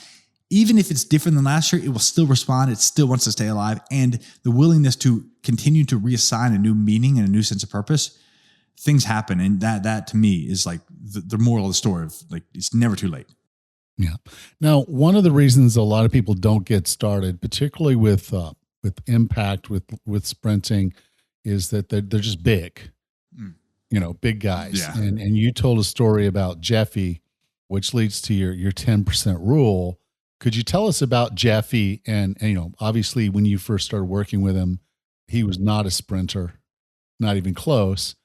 even if it's different than last year, it will still respond. It still wants to stay alive. And the willingness to continue to reassign a new meaning and a new sense of purpose, things happen. And that to me is like the moral of the story of like, it's never too late. Yeah. Now, one of the reasons a lot of people don't get started, particularly with impact, with sprinting, is that they're just big, big guys. Yeah. And you told a story about Jeffy, which leads to your 10% rule. Could you tell us about Jeffy? And obviously when you first started working with him, he was not a sprinter, not even close,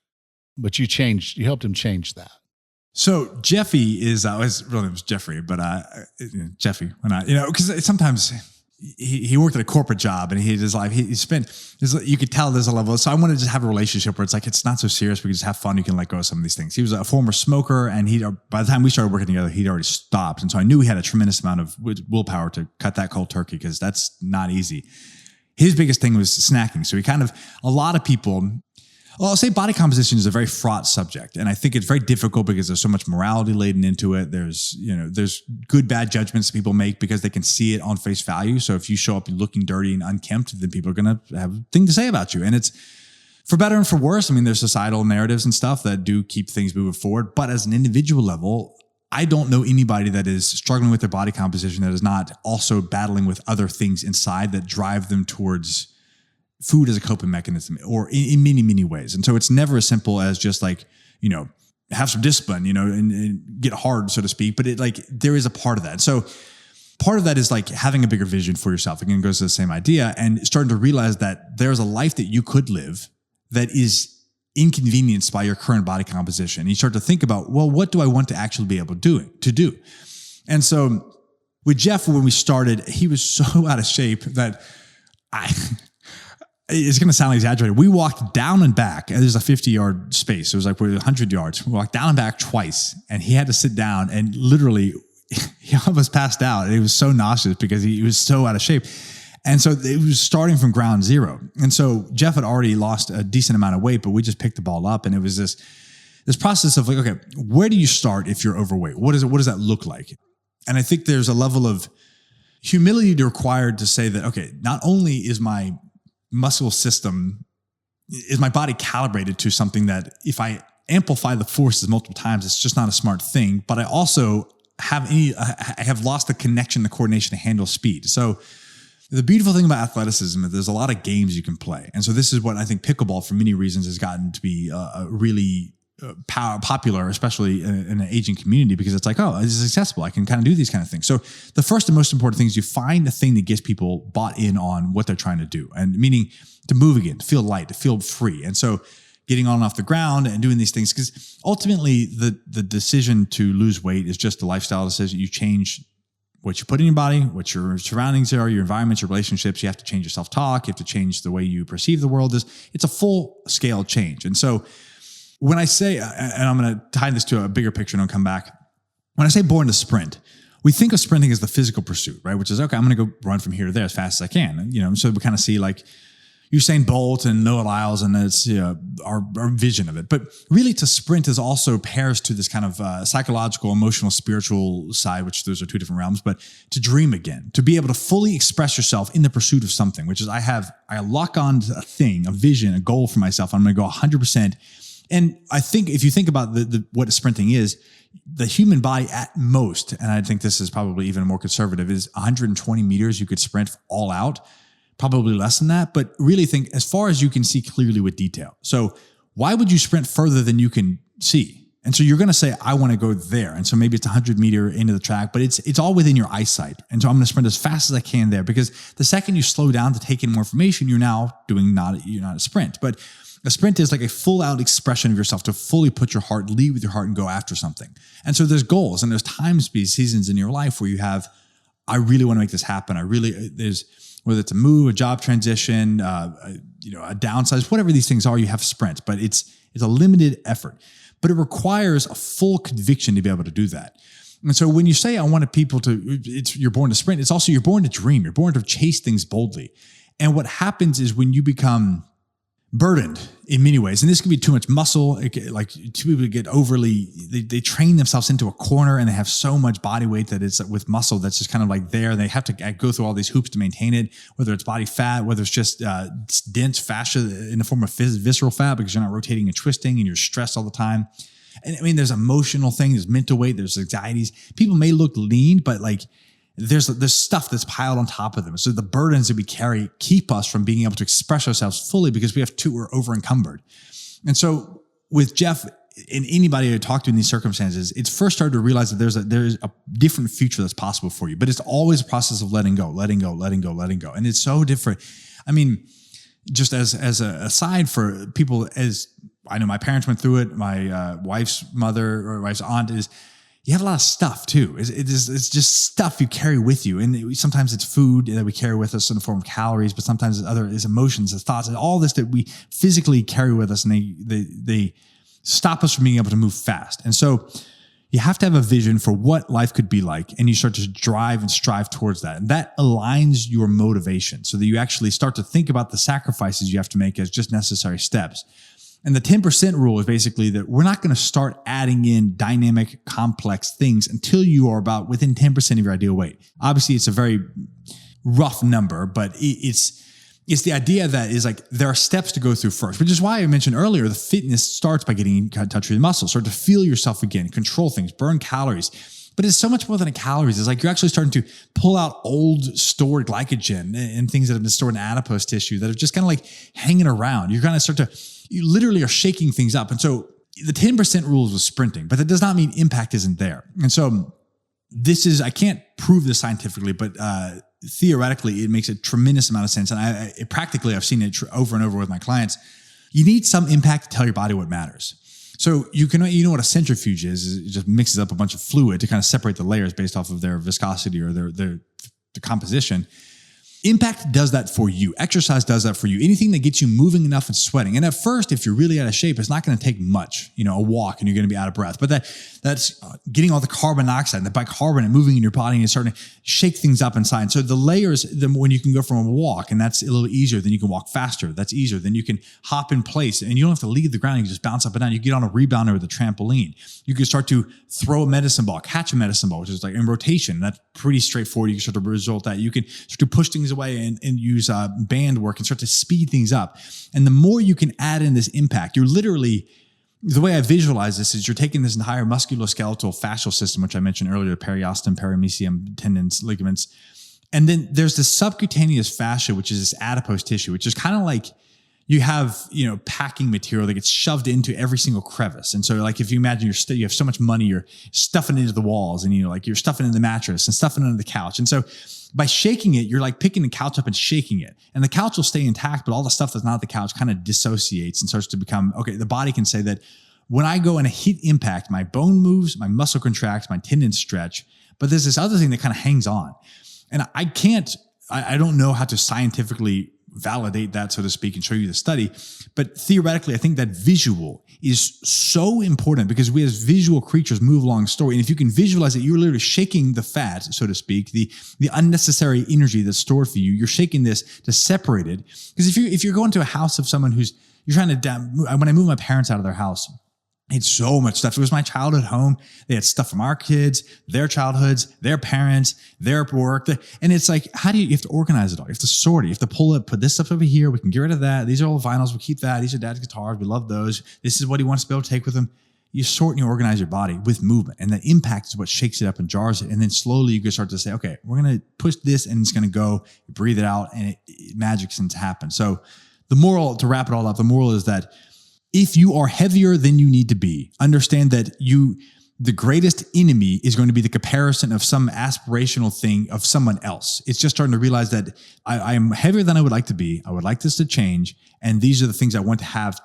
but you helped him change that. So Jeffy his real name was Jeffrey, but Jeffy, because sometimes he worked at a corporate job and his life, he spent, you could tell there's a level. So I wanted to just have a relationship where it's like, it's not so serious. We can just have fun. You can let go of some of these things. He was a former smoker and by the time we started working together, he'd already stopped. And so I knew he had a tremendous amount of willpower to cut that cold turkey because that's not easy. His biggest thing was snacking. So a lot of people, well, I'll say body composition is a very fraught subject. And I think it's very difficult because there's so much morality laden into it. There's good, bad judgments people make because they can see it on face value. So if you show up looking dirty and unkempt, then people are going to have a thing to say about you. And it's for better and for worse. I mean, there's societal narratives and stuff that do keep things moving forward. But as an individual level, I don't know anybody that is struggling with their body composition that is not also battling with other things inside that drive them towards food as a coping mechanism or in many, many ways. And so it's never as simple as just like, have some discipline, and get hard, so to speak. But there is a part of that. So part of that is like having a bigger vision for yourself. Again, it goes to the same idea, and starting to realize that there's a life that you could live that is inconvenienced by your current body composition. And you start to think about, well, what do I want to actually be able to do? And so with Jeff, when we started, he was so out of shape that it's going to sound exaggerated. We walked down and back, and there's a 50-yard space. It was like we're 100 yards. We walked down and back twice, and he had to sit down, and literally he almost passed out. And it was so nauseous because he was so out of shape. And so it was starting from ground zero. And so Jeff had already lost a decent amount of weight, but we just picked the ball up. And it was this process of like, okay, where do you start if you're overweight? What does that look like? And I think there's a level of humility required to say that, okay, not only is my muscle system, is my body calibrated to something that if I amplify the forces multiple times, it's just not a smart thing, but I also I have lost the connection, the coordination to handle speed. So the beautiful thing about athleticism is there's a lot of games you can play. And so this is what I think pickleball, for many reasons, has gotten to be really popular, especially in an aging community, because it's like, oh, this is accessible. I can kind of do these kind of things. So the first and most important thing is you find the thing that gets people bought in on what they're trying to do, and meaning to move again, to feel light, to feel free. And so getting on and off the ground and doing these things, because ultimately the decision to lose weight is just a lifestyle decision. You change what you put in your body, what your surroundings are, your environments, your relationships. You have to change your self-talk. You have to change the way you perceive the world. It's a full-scale change. And so when I say, and I'm going to tie this to a bigger picture and I'll come back. When I say born to sprint, we think of sprinting as the physical pursuit, right? Which is, okay, I'm going to go run from here to there as fast as I can. So we kind of see like Usain Bolt and Noah Lyles, and it's our vision of it. But really, to sprint is also pairs to this kind of psychological, emotional, spiritual side, which those are two different realms. But to dream again, to be able to fully express yourself in the pursuit of something, which is I lock on to a thing, a vision, a goal for myself. I'm going to go 100%. And I think if you think about what sprinting is, the human body at most, and I think this is probably even more conservative, is 120 meters you could sprint all out. Probably less than that, but really think as far as you can see clearly with detail. So why would you sprint further than you can see? And so you're going to say, I want to go there. And so maybe it's 100 meter into the track, but it's all within your eyesight. And so I'm going to sprint as fast as I can there, because the second you slow down to take in more information, you're not a sprint. But a sprint is like a full out expression of yourself, to fully put your heart, lead with your heart, and go after something. And so there's goals, and there's times, seasons in your life where you have, I really want to make this happen. Whether it's a move, a job transition, a downsize, whatever these things are, you have sprints, but it's a limited effort. But it requires a full conviction to be able to do that. And so when you say, I wanted people you're born to sprint, it's also you're born to dream. You're born to chase things boldly. And what happens is when you become burdened in many ways, and this can be too much muscle, like two people get overly, they train themselves into a corner, and they have so much body weight that it's with muscle that's just kind of like there. They have to go through all these hoops to maintain it, whether it's body fat, whether it's just dense fascia in the form of visceral fat, because you're not rotating and twisting and you're stressed all the time. And I mean, there's emotional things, there's mental weight, there's anxieties. People may look lean, but like there's stuff that's piled on top of them. So the burdens that we carry keep us from being able to express ourselves fully, because we're over encumbered. And so with Jeff and anybody I talk to in these circumstances, it's first started to realize that there's a different future that's possible for you, but it's always a process of letting go. And it's so different. I mean, just as an aside for people, as I know my parents went through it, my wife's mother or wife's aunt is, you have a lot of stuff too. It's just stuff you carry with you. And sometimes it's food that we carry with us in the form of calories, but sometimes it's emotions, it's thoughts, and all this that we physically carry with us, and they stop us from being able to move fast. And so you have to have a vision for what life could be like, and you start to drive and strive towards that. And that aligns your motivation so that you actually start to think about the sacrifices you have to make as just necessary steps. And the 10% rule is basically that we're not going to start adding in dynamic, complex things until you are about within 10% of your ideal weight. Obviously, it's a very rough number, but it's the idea that is like there are steps to go through first, which is why I mentioned earlier, the fitness starts by getting in touch with your muscles, start to feel yourself again, control things, burn calories. But it's so much more than calories. It's like you're actually starting to pull out old stored glycogen and things that have been stored in adipose tissue that are just kind of like hanging around. You're going to you literally are shaking things up. And so the 10% rules with sprinting, but that does not mean impact isn't there. And so I can't prove this scientifically, but theoretically, it makes a tremendous amount of sense. And practically, I've seen it over and over with my clients. You need some impact to tell your body what matters. So you know what a centrifuge is? It just mixes up a bunch of fluid to kind of separate the layers based off of their viscosity or their composition. Impact does that for you. Exercise does that for you. Anything that gets you moving enough and sweating. And at first, if you're really out of shape, it's not going to take much, a walk and you're going to be out of breath. But that's getting all the carbon dioxide and the bicarbonate moving in your body and starting to shake things up inside. And so the layers, when you can go from a walk, and that's a little easier, then you can walk faster. That's easier. Then you can hop in place and you don't have to leave the ground. You can just bounce up and down. You get on a rebounder with a trampoline. You can start to throw a medicine ball, catch a medicine ball, which is like in rotation. That's pretty straightforward. You can start to result that. You can start to push things away and use band work and start to speed things up. And the more you can add in this impact, you're literally, the way I visualize this is you're taking this entire musculoskeletal fascial system, which I mentioned earlier, periosteum, perimysium, tendons, ligaments. And then there's the subcutaneous fascia, which is this adipose tissue, which is kind of like you have, packing material that gets shoved into every single crevice. And so like, if you imagine you have so much money, you're stuffing it into the walls and you're stuffing it in the mattress and stuffing it under the couch. And so by shaking it, you're like picking the couch up and shaking it. And the couch will stay intact, but all the stuff that's not the couch kind of dissociates and starts to become, okay, the body can say that when I go and hit impact, my bone moves, my muscle contracts, my tendons stretch, but there's this other thing that kind of hangs on. And I don't know how to scientifically validate that, so to speak, and show you the study. But theoretically, I think that visual is so important because we as visual creatures move along a story. And if you can visualize it, you're literally shaking the fat, so to speak, the unnecessary energy that's stored for you. You're shaking this to separate it. Because if you're going to a house of someone you're trying to, when I moved my parents out of their house, it's so much stuff. It was my childhood home. They had stuff from our kids, their childhoods, their parents, their work. And it's like, you have to organize it all. You have to sort it. You have to pull it, put this stuff over here. We can get rid of that. These are all vinyls. We'll keep that. These are dad's guitars. We love those. This is what he wants to be able to take with him. You sort and you organize your body with movement. And the impact is what shakes it up and jars it. And then slowly you can start to say, okay, we're going to push this and it's going to go. You breathe it out and magic seems to happen. So the moral, to wrap it all up, the moral is that if you are heavier than you need to be, understand that the greatest enemy is going to be the comparison of some aspirational thing of someone else. It's just starting to realize that I am heavier than I would like to be. I would like this to change. And these are the things I want to have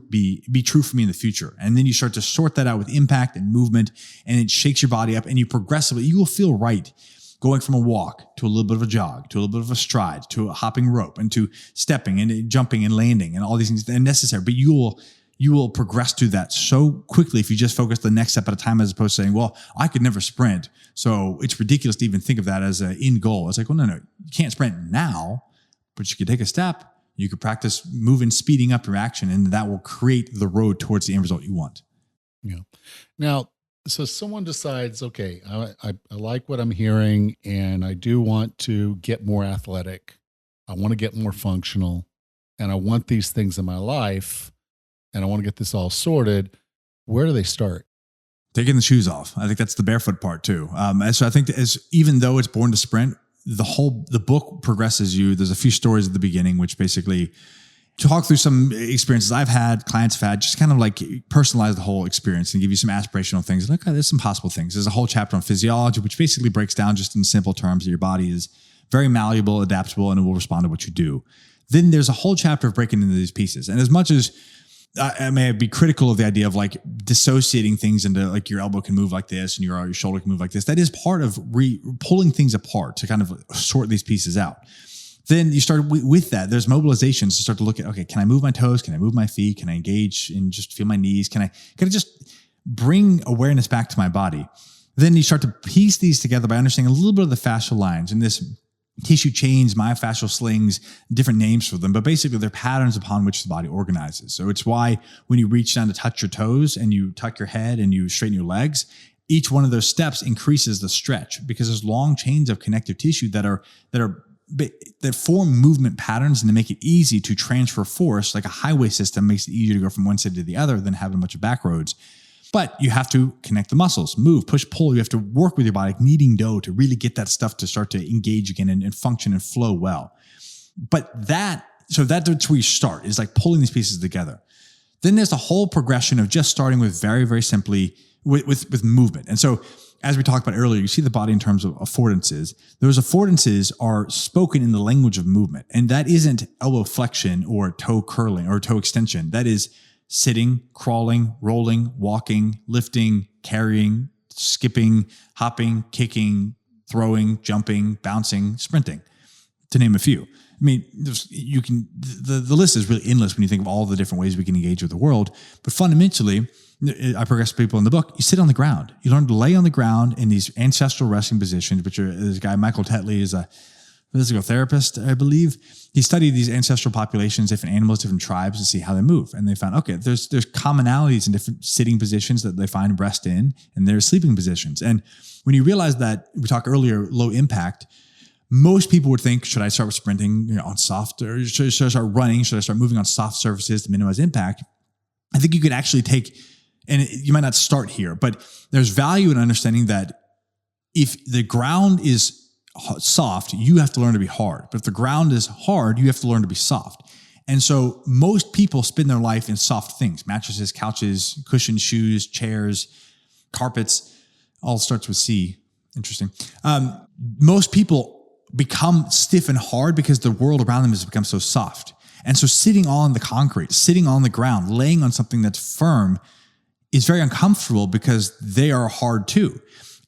be true for me in the future. And then you start to sort that out with impact and movement, and it shakes your body up, and you will feel right going from a walk to a little bit of a jog, to a little bit of a stride, to a hopping rope, and to stepping and jumping and landing and all these things that are necessary. But you will progress through that so quickly if you just focus the next step at a time, as opposed to saying, well, I could never sprint, so it's ridiculous to even think of that as an end goal. It's like, well, no, you can't sprint now, but you could take a step. You could practice moving, speeding up your action, and that will create the road towards the end result you want. Yeah. Now, so someone decides, okay, I like what I'm hearing, and I do want to get more athletic. I want to get more functional, and I want these things in my life, and I want to get this all sorted. Where do they start? Taking the shoes off. I think that's the barefoot part too. So I think even though it's Born to Sprint, the book progresses you. There's a few stories at the beginning, which basically talk through some experiences I've had, clients have had, just kind of like personalize the whole experience and give you some aspirational things. Like, there's some possible things. There's a whole chapter on physiology, which basically breaks down just in simple terms that your body is very malleable, adaptable, and it will respond to what you do. Then there's a whole chapter of breaking into these pieces. And as much as I may be critical of the idea of like dissociating things into like your elbow can move like this and your shoulder can move like this, that is part of pulling things apart to kind of sort these pieces out. Then you start with that. There's mobilizations to start to look at, okay, can I move my toes? Can I move my feet? Can I engage and just feel my knees? Can I just bring awareness back to my body? Then you start to piece these together by understanding a little bit of the fascial lines and this tissue chains, myofascial slings, different names for them, but basically they're patterns upon which the body organizes. So it's why when you reach down to touch your toes and you tuck your head and you straighten your legs, each one of those steps increases the stretch because there's long chains of connective tissue that form movement patterns and they make it easy to transfer force. Like a highway system makes it easier to go from one city to the other than having a bunch of back roads. But you have to connect the muscles, move, push, pull. You have to work with your body, like kneading dough, to really get that stuff to start to engage again and function and flow well. But that's where you start, is like pulling these pieces together. Then there's a whole progression of just starting with very, very simply with movement. And so as we talked about earlier, you see the body in terms of affordances. Those affordances are spoken in the language of movement. And that isn't elbow flexion or toe curling or toe extension. That is sitting, crawling, rolling, walking, lifting, carrying, skipping, hopping, kicking, throwing, jumping, bouncing, sprinting, to name a few. I mean, the list is really endless when you think of all the different ways we can engage with the world. But fundamentally, I progress people in the book. You sit on the ground. You learn to lay on the ground in these ancestral resting positions, which are, this guy, Michael Tuttle, is a physical therapist, I believe. He studied these ancestral populations, different animals, different tribes to see how they move. And they found, okay, there's commonalities in different sitting positions that they find rest in, and there's sleeping positions. And when you realize that, we talked earlier, low impact, most people would think, should I start with sprinting on soft, or should I start running? Should I start moving on soft surfaces to minimize impact? I think you could actually take, and you might not start here, but there's value in understanding that if the ground is soft, you have to learn to be hard. But if the ground is hard, you have to learn to be soft. And so most people spend their life in soft things: mattresses, couches, cushions, shoes, chairs, carpets. All starts with C. Interesting. Most people become stiff and hard because the world around them has become so soft. And so sitting on the concrete, sitting on the ground, laying on something that's firm is very uncomfortable because they are hard too.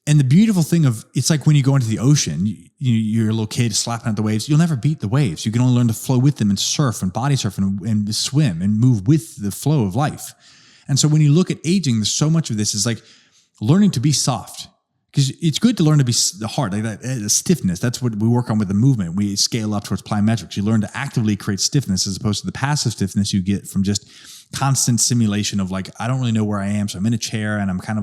And the beautiful thing of, it's like when you go into the ocean, you're a little kid slapping at the waves, you'll never beat the waves. You can only learn to flow with them and surf and body surf and swim and move with the flow of life. And so when you look at aging, there's so much of this is like learning to be soft. Because it's good to learn to be hard, like that stiffness. That's what we work on with the movement. We scale up towards plyometrics. You learn to actively create stiffness as opposed to the passive stiffness you get from just constant simulation of like, I don't really know where I am. So I'm in a chair and I'm kind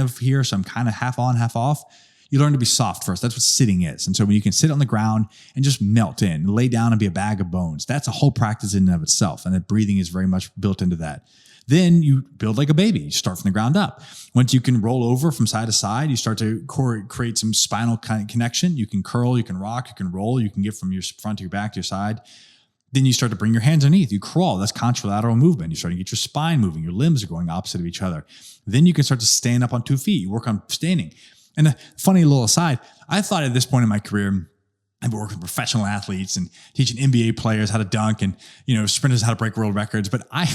of here. So I'm kind of half on, half off. You learn to be soft first. That's what sitting is. And so when you can sit on the ground and just melt in, lay down and be a bag of bones, that's a whole practice in and of itself. And that breathing is very much built into that. Then you build like a baby. You start from the ground up. Once you can roll over from side to side, you start to create some spinal connection. You can curl, you can rock, you can roll, you can get from your front to your back to your side. Then you start to bring your hands underneath. You crawl. That's contralateral movement. You start to get your spine moving. Your limbs are going opposite of each other. Then you can start to stand up on 2 feet. You work on standing. And a funny little aside, I thought at this point in my career, I've been working with professional athletes and teaching NBA players how to dunk and, sprinters how to break world records. But I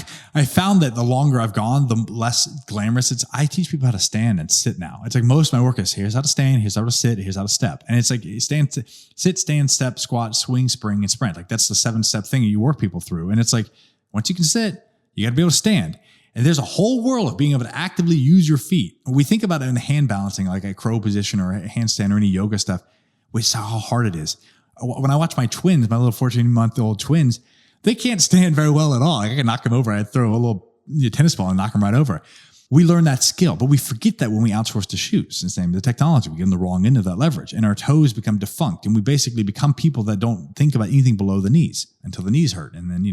found that the longer I've gone, the less glamorous it's. I teach people how to stand and sit now. It's like most of my work is here's how to stand, here's how to sit, here's how to step. And it's like sit, stand, step, squat, swing, spring, and sprint. Like that's the 7-step thing you work people through. And it's like, once you can sit, you got to be able to stand. And there's a whole world of being able to actively use your feet. We think about it in the hand balancing, like a crow position or a handstand or any yoga stuff. Which is how hard it is. When I watch my twins, my little 14-month-old twins, they can't stand very well at all. Like I can knock them over. I'd throw a little tennis ball and knock them right over. We learn that skill, but we forget that when we outsource to shoes. It's the same with the technology. We give them the wrong end of that leverage and our toes become defunct and we basically become people that don't think about anything below the knees until the knees hurt. And then,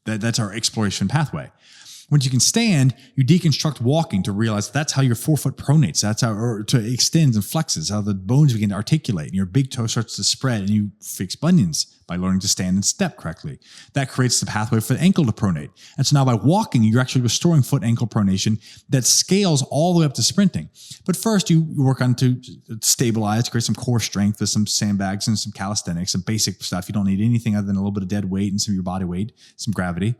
that's our exploration pathway. Once you can stand, you deconstruct walking to realize that's how your forefoot pronates. That's how, or to extends and flexes, how the bones begin to articulate and your big toe starts to spread and you fix bunions by learning to stand and step correctly. That creates the pathway for the ankle to pronate. And so now by walking, you're actually restoring foot ankle pronation that scales all the way up to sprinting. But first you work on to stabilize, create some core strength with some sandbags and some calisthenics, some basic stuff. You don't need anything other than a little bit of dead weight and some of your body weight, some gravity.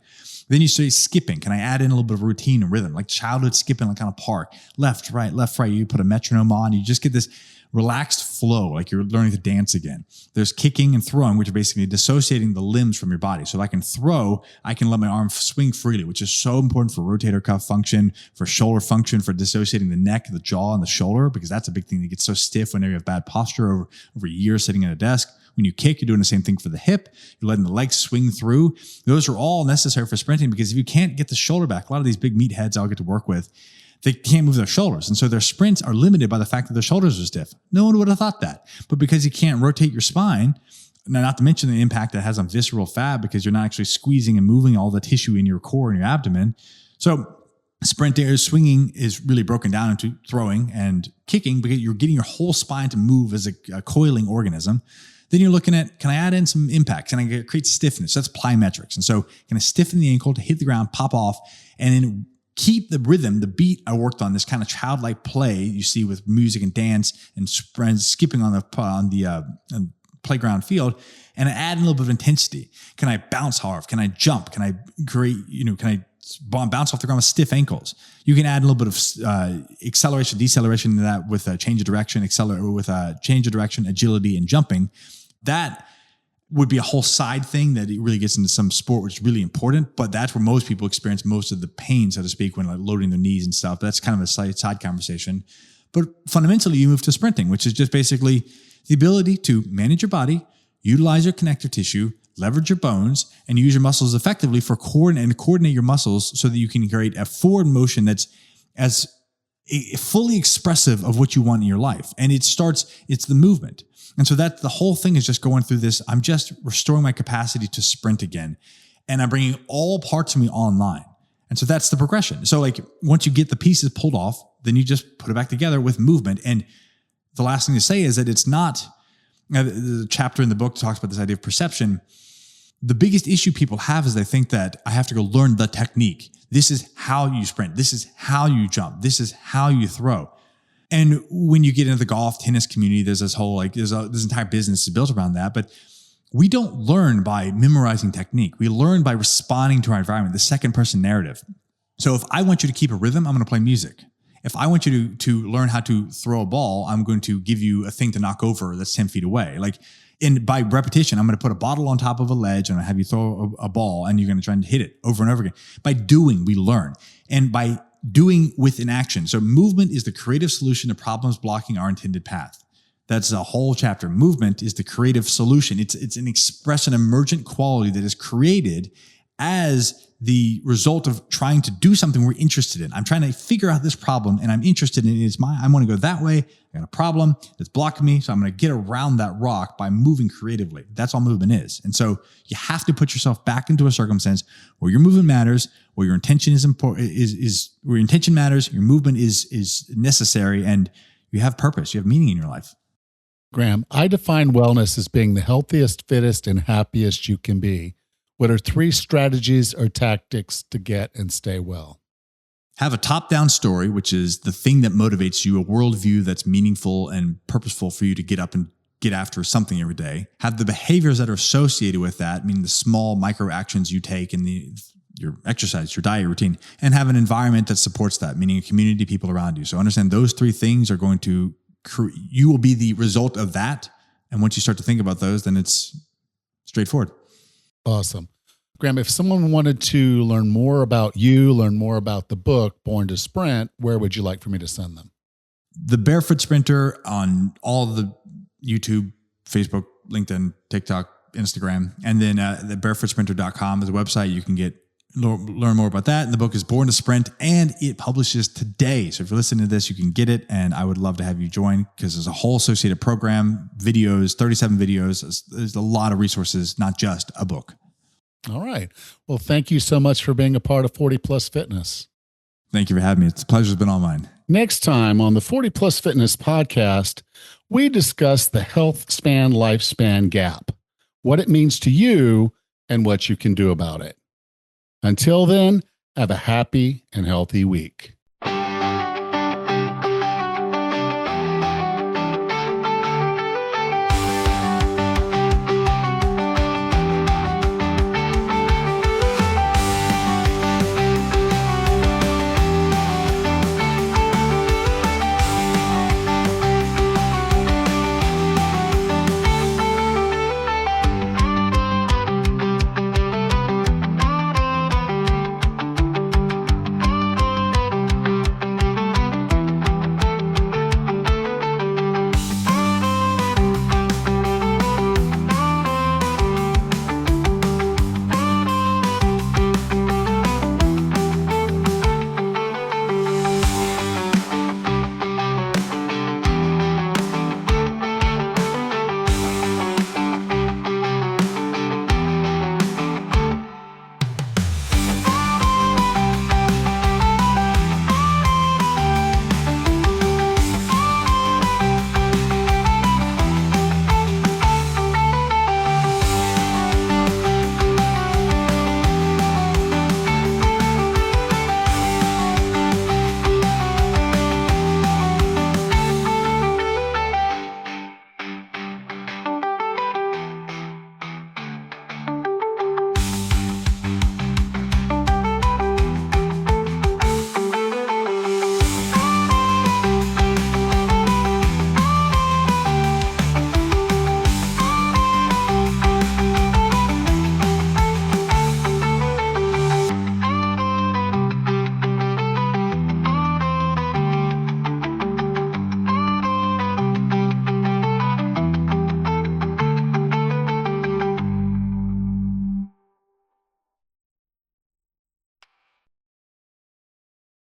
Then you say skipping. Can I add in a little bit of routine and rhythm, like childhood skipping, like on a park, left, right. You put a metronome on, you just get this relaxed flow, like you're learning to dance again. There's kicking and throwing, which are basically dissociating the limbs from your body. So if I can throw, I can let my arm swing freely, which is so important for rotator cuff function, for shoulder function, for dissociating the neck, the jaw, and the shoulder, because that's a big thing that gets so stiff whenever you have bad posture over years sitting at a desk. When you kick, you're doing the same thing for the hip. You're letting the legs swing through. Those are all necessary for sprinting because if you can't get the shoulder back, a lot of these big meatheads I'll get to work with, they can't move their shoulders. And so their sprints are limited by the fact that their shoulders are stiff. No one would have thought that. But because you can't rotate your spine, now not to mention the impact that has on visceral fat because you're not actually squeezing and moving all the tissue in your core and your abdomen. So sprinting or swinging is really broken down into throwing and kicking because you're getting your whole spine to move as a coiling organism. Then you're looking at, can I add in some impact? Can I create stiffness? That's plyometrics. And so can I stiffen the ankle to hit the ground, pop off, and then keep the rhythm, the beat I worked on, this kind of childlike play you see with music and dance and skipping on the playground field, and add a little bit of intensity. Can I bounce hard? Can I jump? Can I create, can I bounce off the ground with stiff ankles? You can add a little bit of acceleration, deceleration to that with a change of direction, change of direction, agility, and jumping. That would be a whole side thing that it really gets into some sport, which is really important, but that's where most people experience most of the pain, so to speak, when like loading their knees and stuff. That's kind of a side conversation. But fundamentally, you move to sprinting, which is just basically the ability to manage your body, utilize your connective tissue, leverage your bones, and use your muscles effectively for coordinate your muscles so that you can create a forward motion that's as fully expressive of what you want in your life. And it's the movement. And so that the whole thing is just going through this. I'm just restoring my capacity to sprint again. And I'm bringing all parts of me online. And so that's the progression. So like once you get the pieces pulled off, then you just put it back together with movement. And the last thing to say is that it's not, the chapter in the book talks about this idea of perception. The biggest issue people have is they think that I have to go learn the technique. This is how you sprint. This is how you jump. This is how you throw. And when you get into the golf, tennis community, there's this whole, this entire business is built around that. But we don't learn by memorizing technique. We learn by responding to our environment, the second person narrative. So if I want you to keep a rhythm, I'm going to play music. If I want you to learn how to throw a ball, I'm going to give you a thing to knock over that's 10 feet away. And by repetition, I'm going to put a bottle on top of a ledge and I have you throw a ball and you're going to try and hit it over and over again. By doing, we learn. And by doing with an action. So movement is the creative solution to problems blocking our intended path. That's a whole chapter. Movement is the creative solution. It's an expression, emergent quality that is created as the result of trying to do something we're interested in. I'm trying to figure out this problem and I'm interested in it. I want to go that way. I got a problem that's blocking me. So I'm going to get around that rock by moving creatively. That's all movement is. And so you have to put yourself back into a circumstance where your movement matters, where your intention is important, where your intention matters, your movement is necessary, and you have purpose, you have meaning in your life. Graham, I define wellness as being the healthiest, fittest, and happiest you can be. What are 3 strategies or tactics to get and stay well? Have a top-down story, which is the thing that motivates you, a worldview that's meaningful and purposeful for you to get up and get after something every day. Have the behaviors that are associated with that, meaning the small micro actions you take in your exercise, your diet routine, and have an environment that supports that, meaning a community, people around you. So understand those 3 things are going to, you will be the result of that. And once you start to think about those, then it's straightforward. Awesome. Graham, if someone wanted to learn more about you, learn more about the book, Born to Sprint, where would you like for me to send them? The Barefoot Sprinter on all the YouTube, Facebook, LinkedIn, TikTok, Instagram, and then the barefootsprinter.com is a website. You can learn more about that. And the book is Born to Sprint, and it publishes today. So if you're listening to this, you can get it. And I would love to have you join because there's a whole associated program, videos, 37 videos. There's a lot of resources, not just a book. All right. Well, thank you so much for being a part of 40 Plus Fitness. Thank you for having me. It's a pleasure's been all mine. Next time on the 40 Plus Fitness podcast, we discuss the health span lifespan gap, what it means to you, and what you can do about it. Until then, have a happy and healthy week.